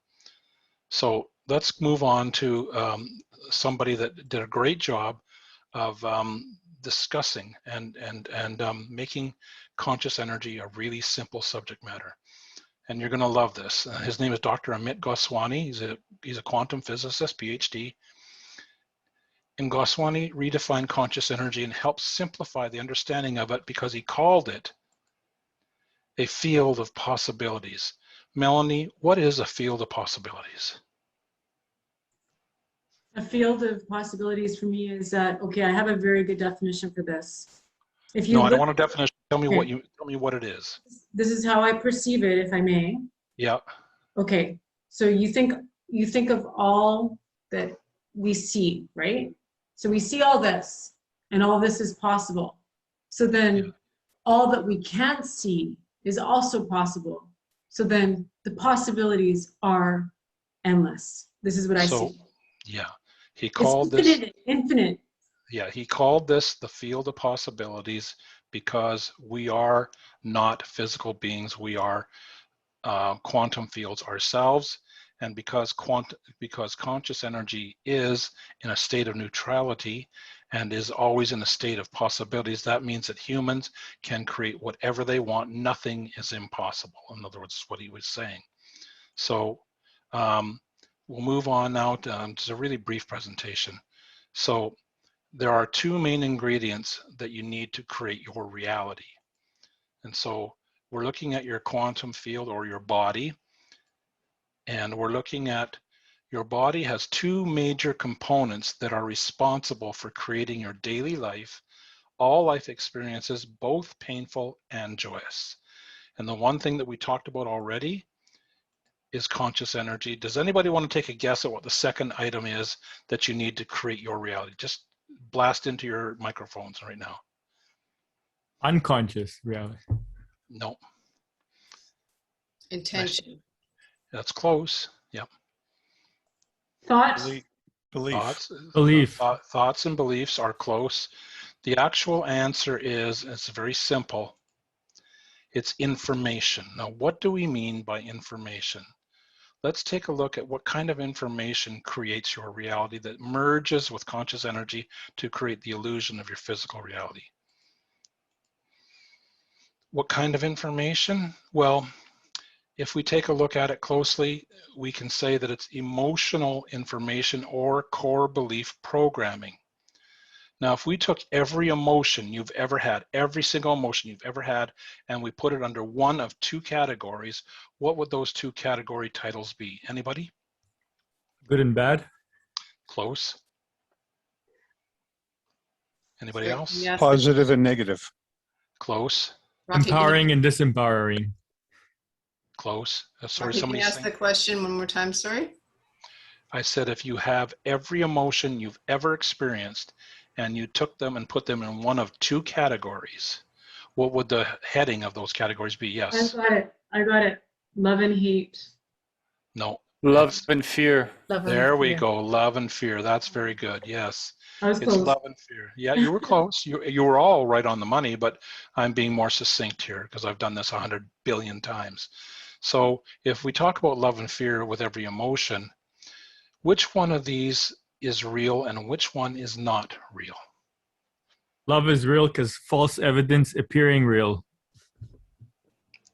So let's move on to somebody that did a great job of discussing and making conscious energy a really simple subject matter. And you're going to love this. His name is Dr. Amit Goswani. He's a quantum physicist, PhD. And Goswani redefined conscious energy and helped simplify the understanding of it because he called it a field of possibilities. Melanie, what is a field of possibilities? A field of possibilities for me is that, okay, I have a very good definition for this. If you No, I don't want a definition. Tell me what it is. This is how I perceive it, if I may. Yeah. Okay, so you think of all that we see, right? So we see all this, and all this is possible. So then all that we can't see is also possible. So then the possibilities are endless. This is what I see. Yeah, he called infinite. Yeah, he called this the field of possibilities because we are not physical beings. We are quantum fields ourselves. And because conscious energy is in a state of neutrality and is always in a state of possibilities, that means that humans can create whatever they want. Nothing is impossible. In other words, what he was saying. So we'll move on now to just a really brief presentation. So there are two main ingredients that you need to create your reality. And so we're looking at your quantum field or your body. And we're looking at your body has two major components that are responsible for creating your daily life, all life experiences, both painful and joyous. And the one thing that we talked about already is conscious energy. Does anybody want to take a guess at what the second item is that you need to create your reality? Just blast into your microphones right now. Unconscious reality. No. Intention. That's close. Yep. Thoughts. Belief. Thoughts and beliefs are close. The actual answer is, it's very simple. It's information. Now, what do we mean by information? Let's take a look at what kind of information creates your reality that merges with conscious energy to create the illusion of your physical reality. What kind of information? Well, if we take a look at it closely, we can say that it's emotional information or core belief programming. Now, if we took every emotion you've ever had, every single emotion you've ever had, and we put it under one of two categories, what would those two category titles be? Anybody? Good and bad. Close. Anybody else? Yes. Positive and negative. Close. Rocky, Empowering and disempowering. Close. Sorry, Rocky, can somebody you ask saying. the question one more time? Sorry. I said if you have every emotion you've ever experienced and you took them and put them in one of two categories, what would the heading of those categories be? Yes. I got it. Love and hate. No. Love and fear. There we go. Love and fear. That's very good. Yes. I was It's close. love and fear. Yeah, you were close. You were all right on the money, but I'm being more succinct here because I've done this 100 billion times. So if we talk about love and fear with every emotion, which one of these is real and which one is not real? Love is real because false evidence appearing real.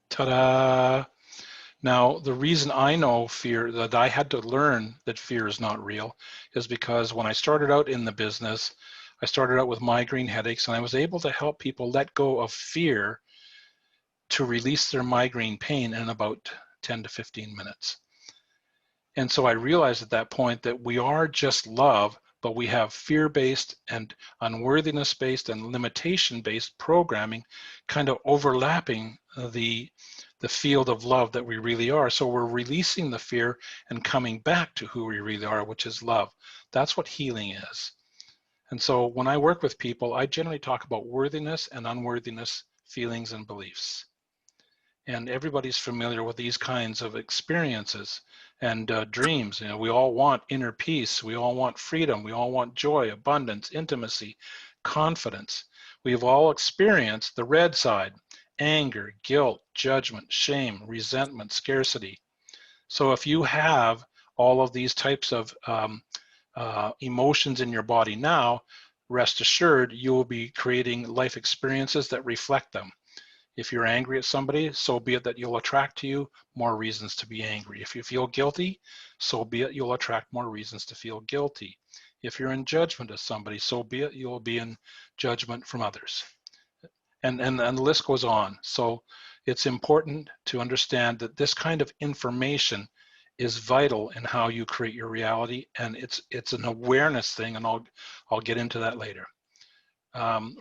Ta-da! Now, the reason I know fear, that I had to learn that fear is not real, is because when I started out in the business, I started out with migraine headaches, and I was able to help people let go of fear to release their migraine pain in about 10 to 15 minutes. And so I realized at that point that we are just love, but we have fear-based and unworthiness-based and limitation-based programming kind of overlapping the field of love that we really are. So we're releasing the fear and coming back to who we really are, which is love. That's what healing is. And so when I work with people, I generally talk about worthiness and unworthiness feelings and beliefs. And everybody's familiar with these kinds of experiences and dreams. You know, we all want inner peace. We all want freedom. We all want joy, abundance, intimacy, confidence. We've all experienced the red side: anger, guilt, judgment, shame, resentment, scarcity. So if you have all of these types of emotions in your body now, rest assured you will be creating life experiences that reflect them. If you're angry at somebody, so be it that you'll attract to you more reasons to be angry. If you feel guilty, so be it you'll attract more reasons to feel guilty. If you're in judgment of somebody, so be it you'll be in judgment from others. And the list goes on. So it's important to understand that this kind of information is vital in how you create your reality, and it's an awareness thing, and I'll get into that later.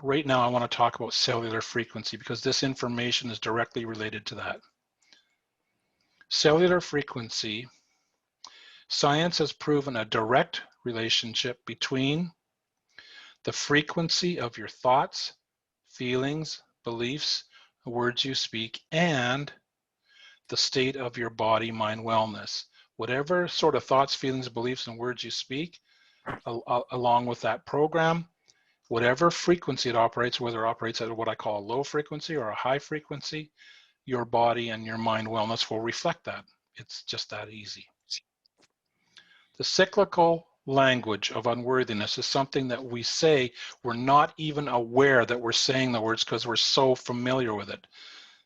Right now, I want to talk about cellular frequency because this information is directly related to that. Cellular frequency, science has proven a direct relationship between the frequency of your thoughts, feelings, beliefs, words you speak, and the state of your body, mind, wellness. Whatever sort of thoughts, feelings, beliefs, and words you speak, along with that program, whatever frequency it operates, whether it operates at what I call a low frequency or a high frequency, your body and your mind wellness will reflect that. It's just that easy. The cyclical language of unworthiness is something that we say we're not even aware that we're saying the words because we're so familiar with it.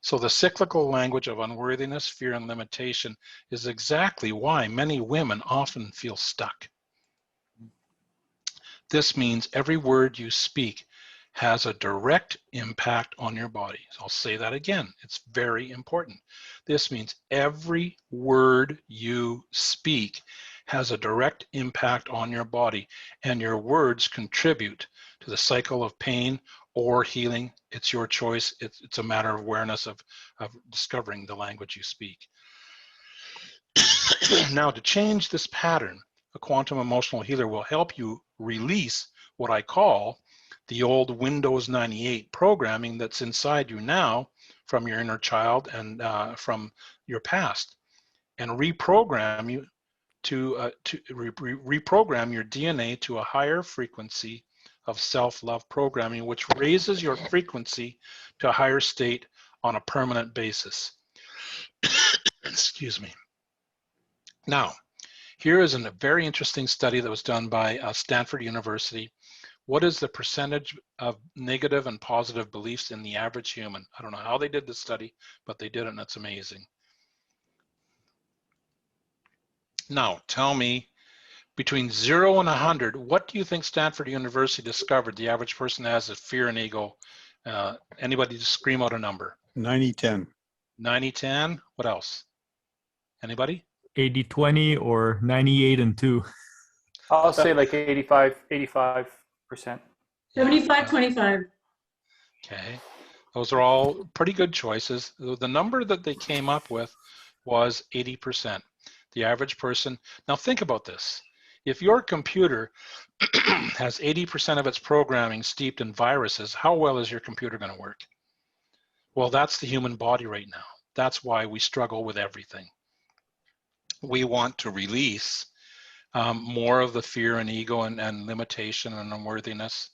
So the cyclical language of unworthiness, fear, and limitation is exactly why many women often feel stuck. This means every word you speak has a direct impact on your body. So I'll say that again. It's very important. This means every word you speak has a direct impact on your body, and your words contribute to the cycle of pain or healing. It's your choice. It's a matter of awareness of discovering the language you speak. Now, to change this pattern, a quantum emotional healer will help you release what I call the old Windows 98 programming that's inside you now from your inner child and from your past, and reprogram you reprogram your DNA to a higher frequency of self-love programming, which raises your frequency to a higher state on a permanent basis. Excuse me. Now, here is a very interesting study that was done by Stanford University. What is the percentage of negative and positive beliefs in the average human? I don't know how they did this study, but they did it, and it's amazing. Now, tell me, between 0 and 100, what do you think Stanford University discovered the average person has of fear and ego? Anybody just scream out a number? 90-10. 90-10. What else? Anybody? 80-20 or 98-2. I'll say like 85%. 75-25. Okay. Those are all pretty good choices. The number that they came up with was 80%. The average person. Now think about this. If your computer has 80% of its programming steeped in viruses, how well is your computer going to work? Well, that's the human body right now. That's why we struggle with everything. We want to release more of the fear and ego and limitation and unworthiness.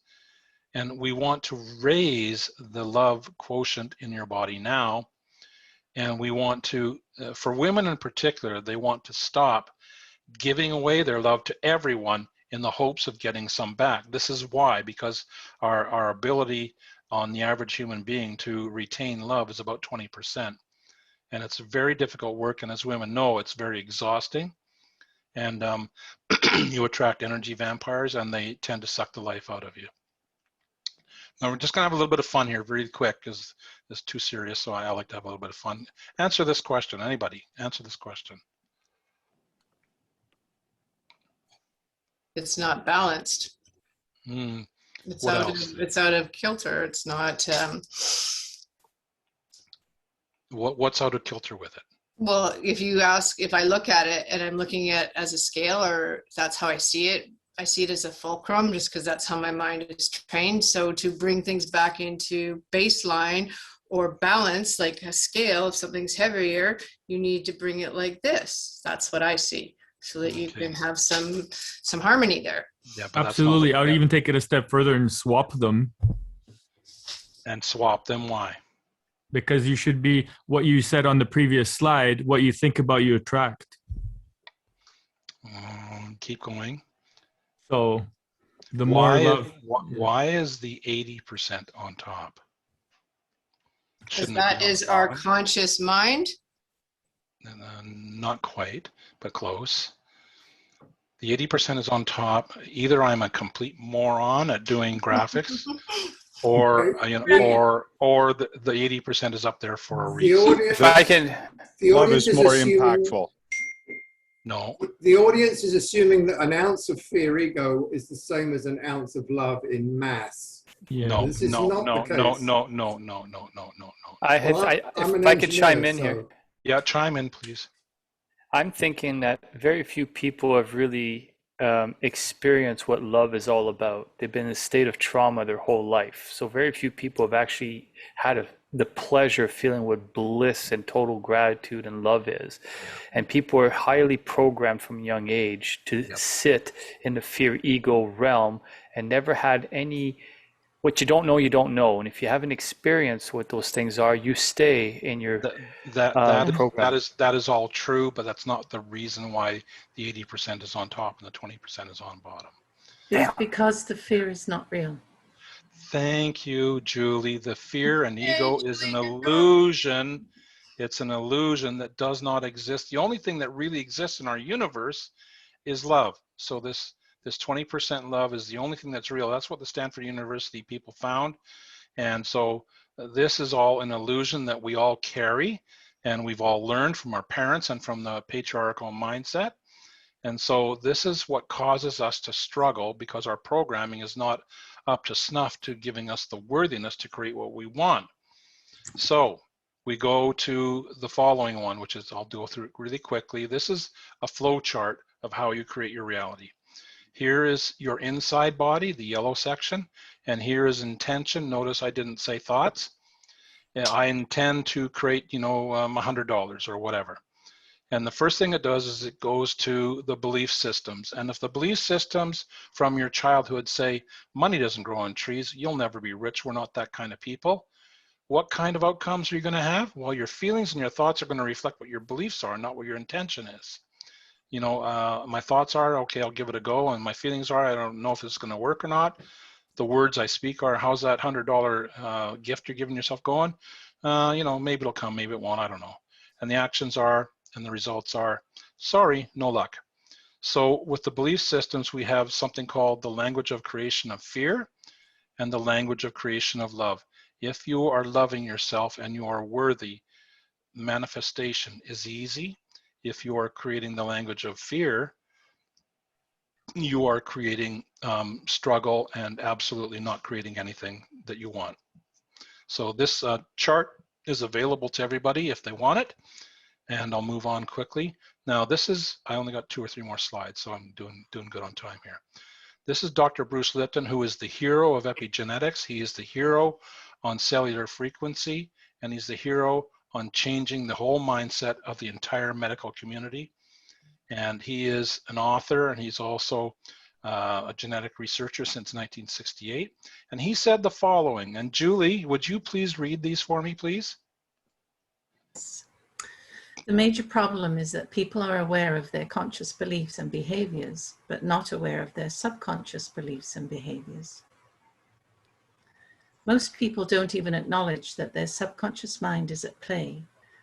And we want to raise the love quotient in your body now. And we want to, for women in particular, they want to stop giving away their love to everyone in the hopes of getting some back. This is why, because our ability on the average human being to retain love is about 20%. And it's very difficult work, and as women know, it's very exhausting. And you attract energy vampires, and they tend to suck the life out of you. Now, we're just going to have a little bit of fun here really quick because it's too serious, so I like to have a little bit of fun. Answer this question. Anybody? Answer this question. It's not balanced. It's out of kilter. It's not. What's out of kilter with it? Well, if you ask, if I look at it and I'm looking at it as a scale, or that's how I see it, I see it as a fulcrum, just because that's how my mind is trained. So to bring things back into baseline or balance, like a scale, if something's heavier, you need to bring it like this. That's what I see, so that you can have some harmony there. Yeah, but absolutely. I would even take it a step further and swap them. And swap them. Why? Because you should be what you said on the previous slide. What you think about, you attract. Keep going. So the more love. Why is the 80% on top? Because that is our conscious mind. Not quite, but close. The 80% is on top. Either I'm a complete moron at doing graphics, or or the 80% is up there for a reason. If I can, The Love audience is more assuming, impactful. No. The audience is assuming that an ounce of fear ego is the same as an ounce of love in mass. Yeah. No, This is no, not no, the no, case. no, no, no, no, no, no, no. If I could chime in here. Yeah, chime in, please. I'm thinking that very few people have really experienced what love is all about. They've been in a state of trauma their whole life. So very few people have actually had the pleasure of feeling what bliss and total gratitude and love is. And people are highly programmed from a young age to sit in the fear ego realm and never had any. What you don't know, you don't know. And if you haven't experienced what those things are, you stay in your program. That is all true, but that's not the reason why the 80% is on top and the 20% is on bottom. It's because the fear is not real. Thank you, Julie. The fear and ego is an illusion. It's an illusion that does not exist. The only thing that really exists in our universe is love. So this 20% love is the only thing that's real. That's what the Stanford University people found. And so this is all an illusion that we all carry, and we've all learned from our parents and from the patriarchal mindset. And so this is what causes us to struggle, because our programming is not up to snuff to giving us the worthiness to create what we want. So we go to the following one, which is, I'll go through it really quickly. This is a flow chart of how you create your reality. Here is your inside body, the yellow section, and here is intention. Notice I didn't say thoughts. I intend to create, $100 or whatever. And the first thing it does is it goes to the belief systems. And if the belief systems from your childhood say, money doesn't grow on trees, you'll never be rich, we're not that kind of people, what kind of outcomes are you going to have? Well, your feelings and your thoughts are going to reflect what your beliefs are, not what your intention is. My thoughts are, okay, I'll give it a go. And my feelings are, I don't know if it's going to work or not. The words I speak are, how's that $100 gift you're giving yourself going? Maybe it'll come, maybe it won't, I don't know. And the actions are, and the results are, sorry, no luck. So with the belief systems, we have something called the language of creation of fear and the language of creation of love. If you are loving yourself and you are worthy, manifestation is easy. If you are creating the language of fear, you are creating struggle and absolutely not creating anything that you want. So this chart is available to everybody if they want it, and I'll move on quickly. Now I only got 2 or 3 more slides, so I'm doing good on time here. This is Dr. Bruce Lipton, who is the hero of epigenetics. He is the hero on cellular frequency, and he's the hero on changing the whole mindset of the entire medical community. And he is an author, and he's also a genetic researcher since 1968. And he said the following, and Julie, would you please read these for me, please? The major problem is that people are aware of their conscious beliefs and behaviors, but not aware of their subconscious beliefs and behaviors. Most people don't even acknowledge that their subconscious mind is at play,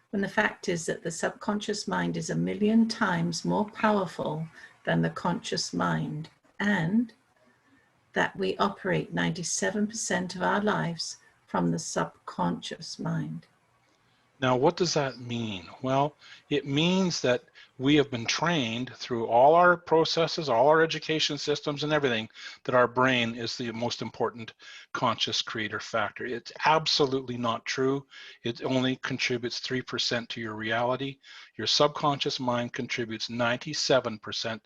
when the fact is that the subconscious mind is 1,000,000 times more powerful than the conscious mind, and that we operate 97% of our lives from the subconscious mind. Now, what does that mean? Well, it means that we have been trained through all our processes, all our education systems and everything, that our brain is the most important conscious creator factor. It's absolutely not true. It only contributes 3% to your reality. Your subconscious mind contributes 97%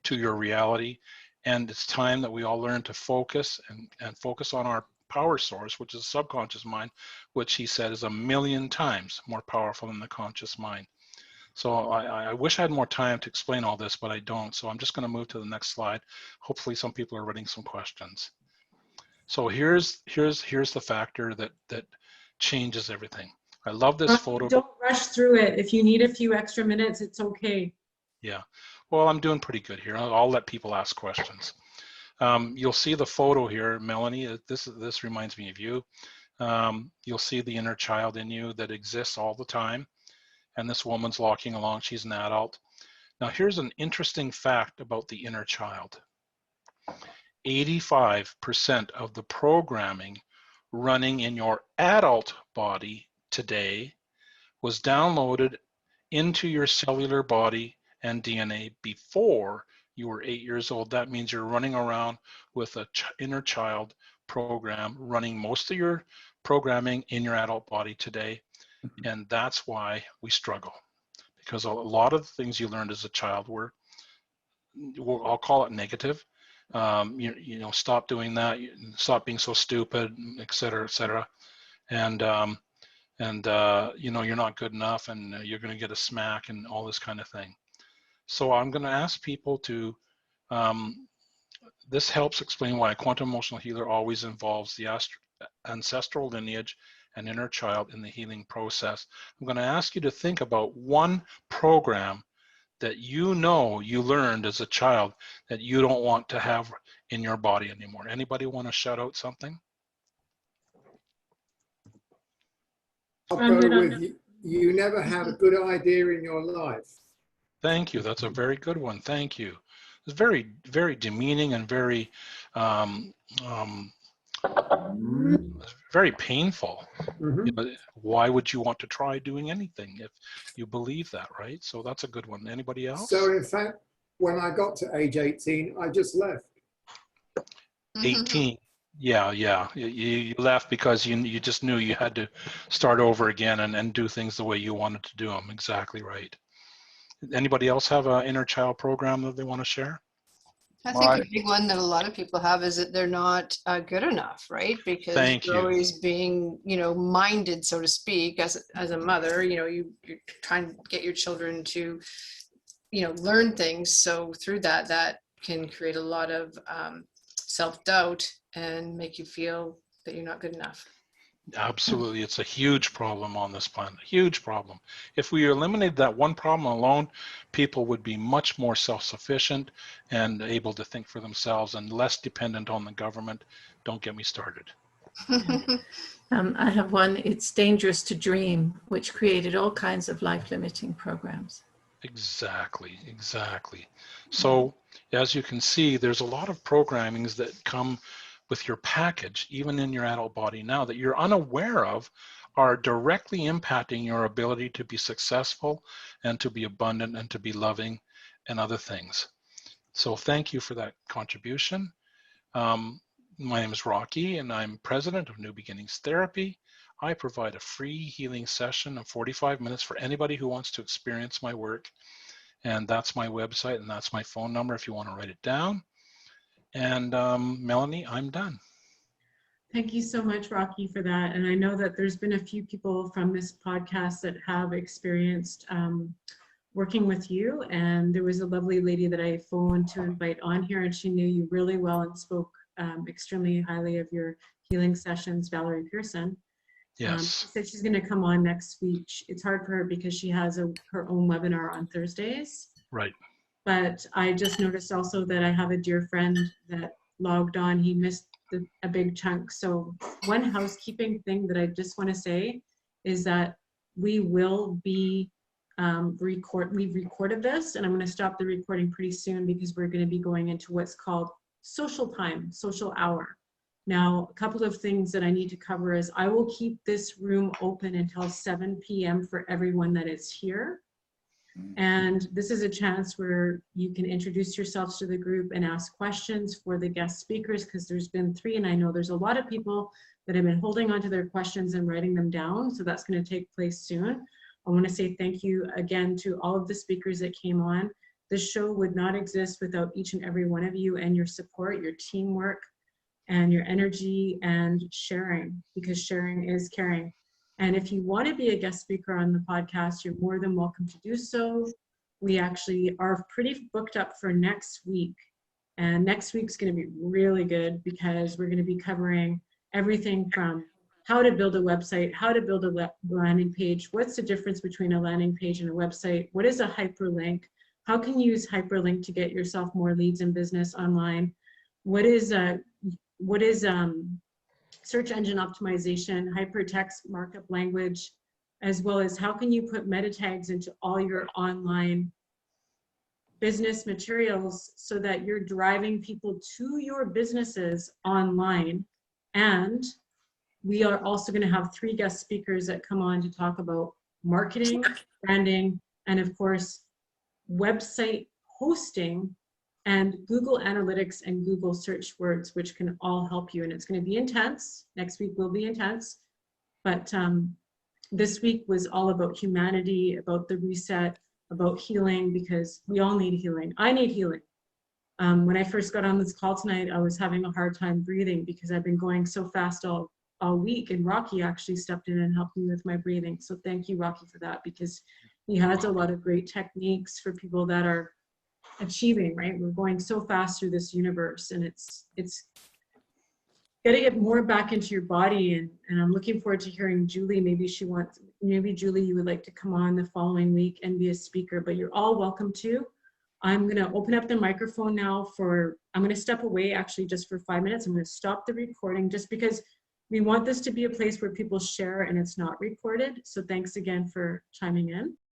to your reality. And it's time that we all learn to focus and focus on our power source, which is the subconscious mind, which he said is 1,000,000 times more powerful than the conscious mind. So I wish I had more time to explain all this, but I don't. So I'm just going to move to the next slide. Hopefully some people are writing some questions. So here's the factor that changes everything. I love this photo. Don't rush through it. If you need a few extra minutes, it's okay. Yeah, well, I'm doing pretty good here. I'll let people ask questions. You'll see the photo here, Melanie. This reminds me of you. You'll see the inner child in you that exists all the time. And this woman's walking along. She's an adult. Now, here's an interesting fact about the inner child. 85% of the programming running in your adult body today was downloaded into your cellular body and DNA before you were 8 years old. That means you're running around with an inner child program running most of your programming in your adult body today. And that's why we struggle, because a lot of the things you learned as a child were, I'll call it negative. You know, stop doing that, stop being so stupid, et cetera, et cetera. And you know, you're not good enough, and you're going to get a smack and all this kind of thing. So I'm going to ask people to, this helps explain why a quantum emotional healer always involves the ancestral lineage and inner child in the healing process. I'm going to ask you to think about one program that you know you learned as a child that you don't want to have in your body anymore. Anybody want to shout out something? I'll go with you. You never had a good idea in your life. Thank you. That's a very good one. Thank you. It's very, very demeaning and very, very painful. Mm-hmm. You know, why would you want to try doing anything if you believe that, right? So that's a good one. Anybody else? So in fact, when I got to age 18, I just left. 18. Yeah. You left because you just knew you had to start over again and do things the way you wanted to do them. Exactly right. Anybody else have an inner child program that they want to share? I think a big one that a lot of people have is that they're not good enough, right? Because you're always being, you know, minded, so to speak, as a mother. You know, you're trying to get your children to, you know, learn things. So through that can create a lot of self-doubt and make you feel that you're not good enough. Absolutely. It's a huge problem on this planet, a huge problem. If we eliminated that one problem alone, people would be much more self-sufficient and able to think for themselves and less dependent on the government. Don't get me started. I have one, it's dangerous to dream, which created all kinds of life-limiting programs. Exactly. So as you can see, there's a lot of programmings that come with your package, even in your adult body now, that you're unaware of, are directly impacting your ability to be successful and to be abundant and to be loving and other things. So thank you for that contribution. My name is Rocky, and I'm president of New Beginnings Therapy. I provide a free healing session of 45 minutes for anybody who wants to experience my work. And that's my website, and that's my phone number if you want to write it down. And Melanie, I'm done. Thank you so much, Rocky, for that. And I know that there's been a few people from this podcast that have experienced working with you. And there was a lovely lady that I phoned to invite on here, and she knew you really well and spoke extremely highly of your healing sessions, Valerie Pearson. Yes. She said she's going to come on next week. It's hard for her because she has her own webinar on Thursdays. Right. But I just noticed also that I have a dear friend that logged on. He missed a big chunk. So one housekeeping thing that I just want to say is that we will be we've recorded this, and I'm going to stop the recording pretty soon because we're going to be going into what's called social time, social hour. Now, a couple of things that I need to cover is I will keep this room open until 7 p.m. for everyone that is here. And this is a chance where you can introduce yourselves to the group and ask questions for the guest speakers, because there's been 3, and I know there's a lot of people that have been holding on to their questions and writing them down. So that's going to take place soon. I want to say thank you again to all of the speakers that came on. This show would not exist without each and every one of you and your support, your teamwork, and your energy and sharing, because sharing is caring. And if you want to be a guest speaker on the podcast, you're more than welcome to do so. We actually are pretty booked up for next week. And next week's going to be really good because we're going to be covering everything from how to build a website, how to build a landing page, what's the difference between a landing page and a website, what is a hyperlink, how can you use hyperlink to get yourself more leads in business online, what is search engine optimization, hypertext markup language, as well as how can you put meta tags into all your online business materials so that you're driving people to your businesses online. And we are also going to have 3 guest speakers that come on to talk about marketing, branding, and of course, website hosting and Google Analytics and Google search words, which can all help you. And it's going to be intense. Next week will be intense. But this week was all about humanity, about the reset, about healing, because we all need healing. I need healing. When I first got on this call tonight, I was having a hard time breathing because I've been going so fast all week, and Rocky actually stepped in and helped me with my breathing. So thank you, Rocky, for that, because he has a lot of great techniques for people that are achieving, right? We're going so fast through this universe, and it's got to get more back into your body. And I'm looking forward to hearing Julie. Maybe Julie, you would like to come on the following week and be a speaker, but you're all welcome to. I'm going to open up the microphone now I'm going to step away actually just for 5 minutes. I'm going to stop the recording just because we want this to be a place where people share and it's not recorded. So thanks again for chiming in.